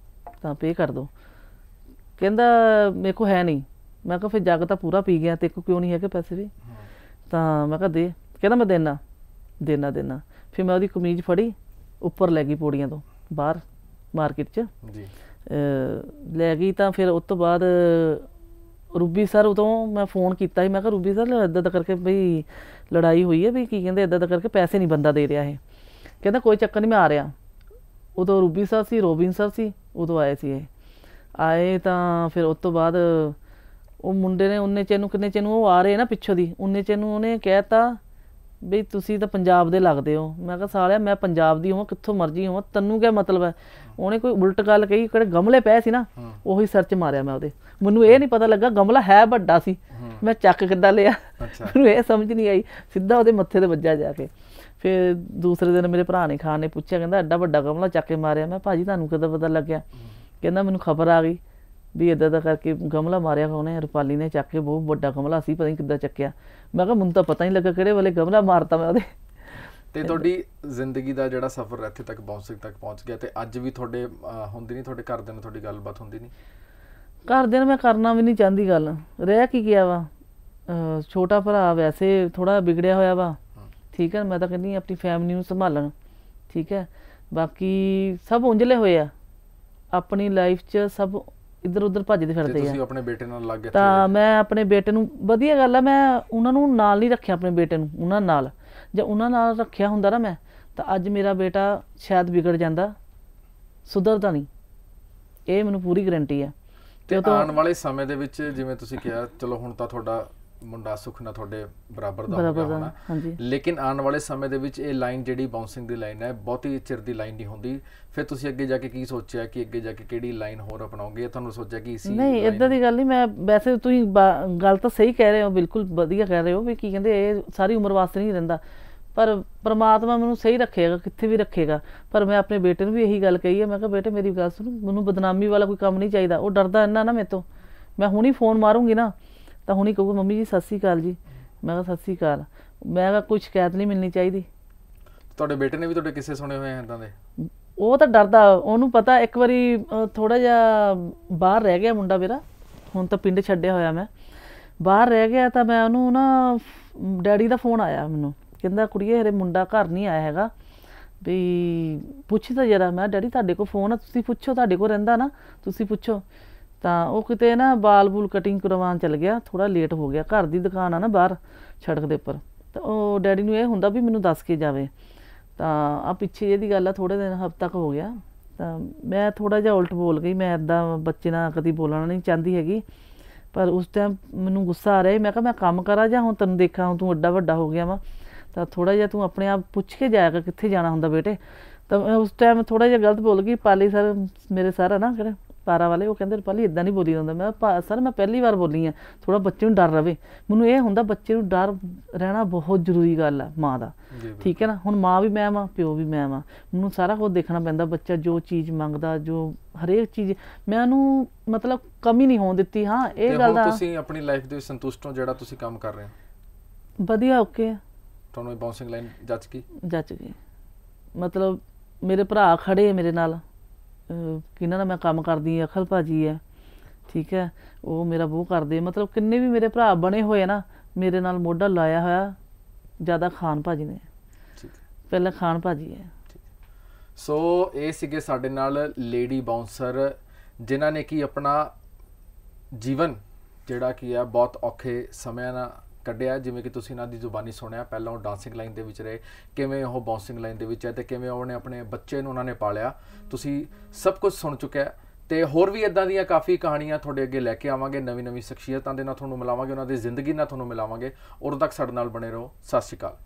ਤਾਂ ਪੇ ਕਰ ਦਿਓ। ਕਹਿੰਦਾ ਮੇਰੇ ਕੋਲ ਹੈ ਨਹੀਂ। ਮੈਂ ਕਿਹਾ ਫਿਰ ਜੱਗ ਤਾਂ ਪੂਰਾ ਪੀ ਗਿਆ, ਤੇਰੇ ਕੋਲ ਕਿਉਂ ਨਹੀਂ ਹੈਗੇ ਪੈਸੇ ਵੀ? ਤਾਂ ਮੈਂ ਕਿਹਾ ਦੇ। ਕਹਿੰਦਾ ਮੈਂ ਦੇਣਾ। ਫਿਰ ਮੈਂ ਉਹਦੀ ਕਮੀਜ਼ ਫੜੀ, ਉੱਪਰ ਲੈ ਗਈ ਪੌੜੀਆਂ ਤੋਂ ਬਾਹਰ ਮਾਰਕੀਟ 'ਚ ਲੈ ਗਈ। ਤਾਂ ਫਿਰ ਉਸ ਤੋਂ ਬਾਅਦ ਰੂਬੀ ਸਰ, ਉਦੋਂ ਮੈਂ ਫੋਨ ਕੀਤਾ ਸੀ। ਮੈਂ ਕਿਹਾ ਰੂਬੀ ਸਰ ਇੱਦਾਂ ਦਾ ਕਰਕੇ ਬਈ ਲੜਾਈ ਹੋਈ ਹੈ, ਵੀ ਕੀ ਕਹਿੰਦੇ ਇੱਦਾਂ ਦਾ ਕਰਕੇ ਪੈਸੇ ਨਹੀਂ ਬੰਦਾ ਦੇ ਰਿਹਾ ਇਹ। ਕਹਿੰਦਾ ਕੋਈ ਚੱਕਰ ਨਹੀਂ, ਮੈਂ ਆ ਰਿਹਾ। ਉਦੋਂ ਰੂਬੀ ਸਰ ਸੀ, ਰੋਬਿਨ ਸਰ ਸੀ, ਉਦੋਂ ਆਏ ਸੀ ਇਹ ਆਏ। ਤਾਂ ਫਿਰ ਉਸ ਤੋਂ ਬਾਅਦ ਉਹ ਮੁੰਡੇ ਨੇ ਕਿੰਨੇ ਚਿਰ ਨੂੰ ਉਹ ਆ ਰਹੇ ਨਾ ਪਿੱਛੋਂ ਦੀ, ਉਨੇ ਚਿਰ ਨੂੰ ਉਹਨੇ ਕਹਿ ਤਾ ਵੀ ਤੁਸੀਂ ਤਾਂ ਪੰਜਾਬ ਦੇ ਲੱਗਦੇ ਹੋ। ਮੈਂ ਕਿਹਾ ਸਾਲਿਆ ਮੈਂ ਪੰਜਾਬ ਦੀ ਹੋਵਾਂ ਕਿੱਥੋਂ ਮਰਜ਼ੀ ਹੋਵਾਂ, ਤੈਨੂੰ ਕੀ ਮਤਲਬ ਹੈ। ਉਹਨੇ ਕੋਈ ਉਲਟ ਗੱਲ ਕਹੀ, ਕਿਹੜੇ ਗਮਲੇ ਪਏ ਸੀ ਨਾ ਉਹੀ ਸਿਰ 'ਚ ਮਾਰਿਆ ਮੈਂ ਉਹਦੇ। ਮੈਨੂੰ ਇਹ ਨਹੀਂ ਪਤਾ ਲੱਗਾ ਗਮਲਾ ਹੈ ਵੱਡਾ ਸੀ, ਮੈਂ ਚੱਕ ਕਿੱਦਾਂ ਲਿਆ ਮੈਨੂੰ ਇਹ ਸਮਝ ਨਹੀਂ ਆਈ, ਸਿੱਧਾ ਉਹਦੇ ਮੱਥੇ ਤੇ ਵੱਜਾ ਜਾ ਕੇ। ਫਿਰ ਦੂਸਰੇ ਦਿਨ ਮੇਰੇ ਭਰਾ ਨੇ ਖਾਨ ਨੇ ਪੁੱਛਿਆ, ਕਹਿੰਦਾ ਐਡਾ ਵੱਡਾ ਗਮਲਾ ਚੱਕ ਕੇ ਮਾਰਿਆ। ਮੈਂ ਭਾਜੀ ਤੁਹਾਨੂੰ ਕਿੱਦਾਂ ਪਤਾ ਲੱਗਿਆ? ਕਹਿੰਦਾ ਮੈਨੂੰ ਖਬਰ ਆ ਗਈ ਵੀ ਇੱਦਾਂ ਦਾ ਕਰਕੇ ਗਮਲਾ ਮਾਰਿਆ ਉਹਨੇ, ਰੁਪਾਲੀ ਨੇ ਚੱਕ ਕੇ, ਬਹੁਤ ਵੱਡਾ ਗਮਲਾ ਸੀ, ਪਤਾ ਨਹੀਂ ਕਿੱਦਾਂ ਚੱਕਿਆ। ਮੈਂ ਕਿਹਾ ਮੈਨੂੰ ਤਾਂ ਪਤਾ ਨਹੀਂ ਲੱਗਾ ਕਿਹੜੇ ਵੇਲੇ ਗਮਲਾ ਮਾਰਤਾ ਮੈਂ ਉਹਦੇ। ਤੇ ਤੁਹਾਡੀ ਜ਼ਿੰਦਗੀ ਦਾ ਜਿਹੜਾ ਸਫ਼ਰ ਇੱਥੇ ਤੱਕ ਬਾਉਂਸਿੰਗ ਤੱਕ ਪਹੁੰਚ ਗਿਆ, ਤੇ ਅੱਜ ਵੀ ਤੁਹਾਡੇ ਹੁੰਦੀ ਨਹੀਂ, ਤੁਹਾਡੇ ਘਰਦਿਆਂ ਨਾਲ ਤੁਹਾਡੀ ਗੱਲਬਾਤ ਹੁੰਦੀ ਨਹੀਂ? ਘਰਦਿਆਂ ਨੂੰ ਮੈਂ ਕਰਨਾ ਵੀ ਨਹੀਂ ਚਾਹੁੰਦੀ ਗੱਲ, ਰਹਿ ਕੀ ਗਿਆ ਵਾ। ਛੋਟਾ ਭਰਾ ਵੈਸੇ ਥੋੜ੍ਹਾ ਵਿਗੜਿਆ ਹੋਇਆ ਵਾ, ਠੀਕ ਹੈ। ਮੈਂ ਤਾਂ ਕਹਿੰਦੀ ਆਪਣੀ ਫੈਮਿਲੀ ਨੂੰ ਸੰਭਾਲਣ, ਠੀਕ ਹੈ। ਬਾਕੀ ਸਭ ਉੰਝਲੇ ਹੋਏ ਆ ਆਪਣੀ ਲਾਈਫ 'ਚ, ਸਭ ਇੱਧਰ ਉੱਧਰ ਭੱਜਦੇ ਫਿਰਦੇ ਆ। ਤੁਸੀਂ ਆਪਣੇ ਬੇਟੇ ਨਾਲ ਲੱਗ ਗਏ ਤਾਂ ਮੈਂ ਆਪਣੇ ਬੇਟੇ ਨੂੰ, ਵਧੀਆ ਗੱਲ ਆ, ਮੈਂ ਉਹਨਾਂ ਨੂੰ ਨਾਲ ਨਹੀਂ ਰੱਖਿਆ ਆਪਣੇ ਬੇਟੇ ਨੂੰ। ਉਹਨਾਂ ਨਾਲ ਜੇ ਉਹਨਾਂ ਨਾਲ ਰੱਖਿਆ ਹੁੰਦਾ ਨਾ ਮੈਂ, ਤਾਂ ਅੱਜ ਮੇਰਾ ਬੇਟਾ ਸ਼ਾਇਦ ਵਿਗੜ ਜਾਂਦਾ, ਸੁਧਰਦਾ ਨਹੀਂ, ਇਹ ਮੈਨੂੰ ਪੂਰੀ ਗਰੰਟੀ ਹੈ। ਤੇ ਆਉਣ ਵਾਲੇ ਸਮੇਂ ਦੇ ਵਿੱਚ ਜਿਵੇਂ ਤੁਸੀਂ ਕਿਹਾ, ਚਲੋ ਹੁਣ ਤਾਂ ਤੁਹਾਡਾ ਮੁੰਡਾ ਸੁੱਖ ਨਾਲ ਤੁਹਾਡੇ ਬਰਾਬਰ ਦਾ ਹੋ ਗਿਆ ਹੋਣਾ, ਲੇਕਿਨ ਆਉਣ ਵਾਲੇ ਸਮੇਂ ਦੇ ਵਿੱਚ ਇਹ ਲਾਈਨ ਜਿਹੜੀ ਬਾਉਂਸਿੰਗ ਦੀ ਲਾਈਨ ਹੈ, ਬਹੁਤੀ ਚਿਰ ਦੀ ਲਾਈਨ ਨਹੀਂ ਹੁੰਦੀ। ਫਿਰ ਤੁਸੀਂ ਅੱਗੇ ਜਾ ਕੇ ਕੀ ਸੋਚਿਆ ਕਿ ਅੱਗੇ ਜਾ ਕੇ ਕਿਹੜੀ ਲਾਈਨ ਹੋਰ ਅਪਣਾਓਗੇ? ਤੁਹਾਨੂੰ ਸੋਚਿਆ ਕਿ ਇਸੀ ਨਹੀਂ, ਇੱਦਾਂ ਦੀ ਗੱਲ ਨਹੀਂ। ਮੈਂ ਵੈਸੇ ਤੁਸੀਂ ਗੱਲ ਤਾਂ ਸਹੀ ਕਹਿ ਰਹੇ ਹੋ, ਬਿਲਕੁਲ ਵਧੀਆ ਕਹਿ ਰਹੇ ਹੋ ਵੀ ਕੀ ਕਹਿੰਦੇ ਇਹ ਸਾਰੀ ਉਮਰ ਵਾਸਤੇ ਨਹੀਂ ਰਹਿੰਦਾ, ਪਰ ਪਰਮਾਤਮਾ ਮੈਨੂੰ ਸਹੀ ਰੱਖੇਗਾ, ਕਿੱਥੇ ਵੀ ਰੱਖੇਗਾ। ਪਰ ਮੈਂ ਆਪਣੇ ਬੇਟੇ ਨੂੰ ਵੀ ਇਹੀ ਗੱਲ ਕਹੀ ਹੈ, ਮੈਂ ਕਿਹਾ ਬੇਟੇ ਮੇਰੀ ਗੱਲ ਸੁਣ, ਮੈਨੂੰ ਬਦਨਾਮੀ ਵਾਲਾ ਕੋਈ ਕੰਮ ਨਹੀਂ ਚਾਹੀਦਾ। ਉਹ ਡਰਦਾ ਇੰਨਾ ਨਾ ਮੇਰੇ ਤੋਂ, ਮੈਂ ਹੁਣੀ ਫੋਨ ਮਾਰੂੰਗੀ ਨਾ ਤਾਂ ਹੁਣੀ ਕਹੂਗਾ ਮੰਮੀ ਜੀ ਸਤਿ ਸ਼੍ਰੀ ਅਕਾਲ ਜੀ। ਮੈਂ ਕਿਹਾ ਸਤਿ ਸ਼੍ਰੀ ਅਕਾਲ। ਮੈਂ ਕਿਹਾ ਕੋਈ ਸ਼ਿਕਾਇਤ ਨਹੀਂ ਮਿਲਣੀ ਚਾਹੀਦੀ। ਤੁਹਾਡੇ ਬੇਟੇ ਨੇ ਵੀ ਤੁਹਾਡੇ ਕਿੱਸੇ ਸੁਣੇ ਹੋਏ ਇੱਦਾਂ ਦੇ? ਉਹ ਤਾਂ ਡਰਦਾ, ਉਹਨੂੰ ਪਤਾ। ਇੱਕ ਵਾਰੀ ਥੋੜ੍ਹਾ ਜਿਹਾ ਬਾਹਰ ਰਹਿ ਗਿਆ ਮੁੰਡਾ ਮੇਰਾ, ਹੁਣ ਤਾਂ ਪਿੰਡ ਛੱਡਿਆ ਹੋਇਆ ਮੈਂ, ਬਾਹਰ ਰਹਿ ਗਿਆ। ਤਾਂ ਮੈਂ ਉਹਨੂੰ ਨਾ, ਡੈਡੀ ਦਾ ਫੋਨ ਆਇਆ ਮੈਨੂੰ, ਕਹਿੰਦਾ ਕੁੜੀਏ ਹਰੇ ਮੁੰਡਾ ਘਰ ਨਹੀਂ ਆਇਆ ਹੈਗਾ, ਵੀ ਪੁੱਛ ਤਾਂ ਜਰਾ। ਮੈਂ ਡੈਡੀ ਤੁਹਾਡੇ ਕੋਲ ਫੋਨ ਆ, ਤੁਸੀਂ ਪੁੱਛੋ, ਤੁਹਾਡੇ ਕੋਲ ਰਹਿੰਦਾ ਨਾ, ਤੁਸੀਂ ਪੁੱਛੋ। ਤਾਂ ਉਹ ਕਿਤੇ ਨਾ ਬਾਲ ਬੂਲ ਕਟਿੰਗ ਕਰਵਾਉਣ ਚੱਲ ਗਿਆ, ਥੋੜ੍ਹਾ ਲੇਟ ਹੋ ਗਿਆ। ਘਰ ਦੀ ਦੁਕਾਨ ਆ ਨਾ ਬਾਹਰ ਸੜਕ ਦੇ ਉੱਪਰ, ਤਾਂ ਉਹ ਡੈਡੀ ਨੂੰ ਇਹ ਹੁੰਦਾ ਵੀ ਮੈਨੂੰ ਦੱਸ ਕੇ ਜਾਵੇ। ਤਾਂ ਆ ਪਿੱਛੇ ਜਿਹੀ ਗੱਲ ਆ, ਥੋੜ੍ਹੇ ਦਿਨ ਹਫ਼ਤਾ ਕੁ ਹੋ ਗਿਆ। ਤਾਂ ਮੈਂ ਥੋੜ੍ਹਾ ਜਿਹਾ ਉਲਟ ਬੋਲ ਗਈ। ਮੈਂ ਇੱਦਾਂ ਬੱਚੇ ਨਾਲ ਕਦੀ ਬੋਲਣਾ ਨਹੀਂ ਚਾਹੁੰਦੀ ਹੈਗੀ, ਪਰ ਉਸ ਟਾਈਮ ਮੈਨੂੰ ਗੁੱਸਾ ਆ ਰਿਹਾ। ਮੈਂ ਕਿਹਾ ਮੈਂ ਕੰਮ ਕਰਾਂ ਜਾਂ ਹੁਣ ਤੈਨੂੰ ਦੇਖਾਂ, ਹੁਣ ਤੂੰ ਐਡਾ ਵੱਡਾ ਹੋ ਗਿਆ ਵਾ, ਤਾਂ ਥੋੜ੍ਹਾ ਜਿਹਾ ਤੂੰ ਆਪਣੇ ਆਪ ਪੁੱਛ ਕੇ ਜਾਇਆ ਕਰ ਕਿੱਥੇ ਜਾਣਾ ਹੁੰਦਾ ਬੇਟੇ। ਤਾਂ ਮੈਂ ਉਸ ਟਾਈਮ ਥੋੜ੍ਹਾ ਜਿਹਾ ਗਲਤ ਬੋਲ ਗਈ। ਪਾਲੀ ਸਰ, ਮੇਰੇ ਸਰ ਆ ਨਾ ਕਿਹੜੇ ਪਾਰਾ ਵਾਲੇ, ਉਹ ਕਹਿੰਦੇ ਰੁਪਾਲੀ ਇੱਦਾਂ ਨਹੀਂ ਬੋਲੀ ਜਾਂਦਾ। ਮੈਂ ਸਰ ਮੈਂ ਪਹਿਲੀ ਵਾਰ ਬੋਲੀ ਹਾਂ, ਥੋੜ੍ਹਾ ਬੱਚੇ ਨੂੰ ਡਰ ਰਵੇ। ਮੈਨੂੰ ਇਹ ਹੁੰਦਾ ਬੱਚੇ ਨੂੰ ਡਰ ਰਹਿਣਾ ਬਹੁਤ ਜ਼ਰੂਰੀ ਗੱਲ ਆ ਮਾਂ ਦਾ, ਠੀਕ ਹੈ ਨਾ। ਹੁਣ ਮਾਂ ਵੀ ਮੈਂ ਵਾਂ, ਪਿਓ ਵੀ ਮੈਂ ਵਾਂ, ਮੈਨੂੰ ਸਾਰਾ ਕੁਝ ਦੇਖਣਾ ਪੈਂਦਾ। ਬੱਚਾ ਜੋ ਚੀਜ਼ ਮੰਗਦਾ, ਜੋ ਹਰੇਕ ਚੀਜ਼ ਮੈਂ ਉਹਨੂੰ ਮਤਲਬ ਕਮੀ ਨਹੀਂ ਹੋਣ ਦਿੱਤੀ। ਹਾਂ ਇਹ ਗੱਲ ਦਾ ਤੁਸੀਂ ਆਪਣੀ ਲਾਈਫ ਦੇ ਵਿੱਚ ਸੰਤੁਸ਼ਟ ਹੋ ਜਿਹੜਾ ਤੁਸੀਂ ਕੰਮ ਕਰ ਰਹੇ ਹੋ? ਵਧੀਆ, ਓਕੇ। ਤੁਹਾਨੂੰ ਇਹ ਬਾਉਂਸਿੰਗ ਲਾਈਨ ਜੱਜ ਗਈ? ਮਤਲਬ ਮੇਰੇ ਭਰਾ ਖੜੇ ਮੇਰੇ ਨਾਲ, ਕਿਹਨਾਂ ਨਾਲ ਮੈਂ ਕੰਮ ਕਰਦੀ ਹਾਂ, ਅਖਲ ਭਾਜੀ ਹੈ, ਠੀਕ ਹੈ, ਉਹ ਮੇਰਾ ਬਹੁਤ ਕਰਦੇ। ਮਤਲਬ ਕਿੰਨੇ ਵੀ ਮੇਰੇ ਭਰਾ ਬਣੇ ਹੋਏ ਨਾ, ਮੇਰੇ ਨਾਲ ਮੋਢਾ ਲਾਇਆ ਹੋਇਆ ਜ਼ਿਆਦਾ ਖਾਨ ਭਾਜੀ ਨੇ, ਪਹਿਲਾਂ ਖਾਨ ਭਾਜੀ ਹੈ। ਸੋ ਇਹ ਸੀਗੇ ਸਾਡੇ ਨਾਲ ਲੇਡੀ ਬਾਉਂਸਰ, ਜਿਨ੍ਹਾਂ ਨੇ ਕਿ ਆਪਣਾ ਜੀਵਨ ਜਿਹੜਾ ਕੀ ਆ ਬਹੁਤ ਔਖੇ ਸਮਿਆਂ ਨਾਲ ਕੱਢਿਆ। ਜਿਵੇਂ ਕਿ ਤੁਸੀਂ ਇਹਨਾਂ ਦੀ ਜ਼ੁਬਾਨੀ ਸੁਣਿਆ, ਪਹਿਲਾਂ ਉਹ ਡਾਂਸਿੰਗ ਲਾਈਨ ਦੇ ਵਿੱਚ ਰਹੇ, ਕਿਵੇਂ ਉਹ ਬਾਉਂਸਿੰਗ ਲਾਈਨ ਦੇ ਵਿੱਚ ਹੈ, ਤੇ ਕਿਵੇਂ ਉਹਨੇ ਆਪਣੇ ਬੱਚੇ ਨੂੰ ਉਹਨਾਂ ਨੇ ਪਾਲਿਆ। ਤੁਸੀਂ ਸਭ ਕੁਝ ਸੁਣ ਚੁੱਕਿਆ, ਤੇ ਹੋਰ ਵੀ ਇੱਦਾਂ ਦੀਆਂ ਕਾਫੀ ਕਹਾਣੀਆਂ ਤੁਹਾਡੇ ਅੱਗੇ ਲੈ ਕੇ ਆਵਾਂਗੇ। ਨਵੀਂ ਸ਼ਖਸੀਅਤਾਂ ਦੇ ਨਾਲ ਤੁਹਾਨੂੰ ਮਿਲਾਵਾਂਗੇ, ਉਹਨਾਂ ਦੀ ਜ਼ਿੰਦਗੀ ਨਾਲ ਤੁਹਾਨੂੰ ਮਿਲਾਵਾਂਗੇ। ਉਦੋਂ ਤੱਕ ਸਾਡੇ ਨਾਲ ਬਣੇ ਰਹੋ। ਸਤਿ ਸ਼੍ਰੀ ਅਕਾਲ।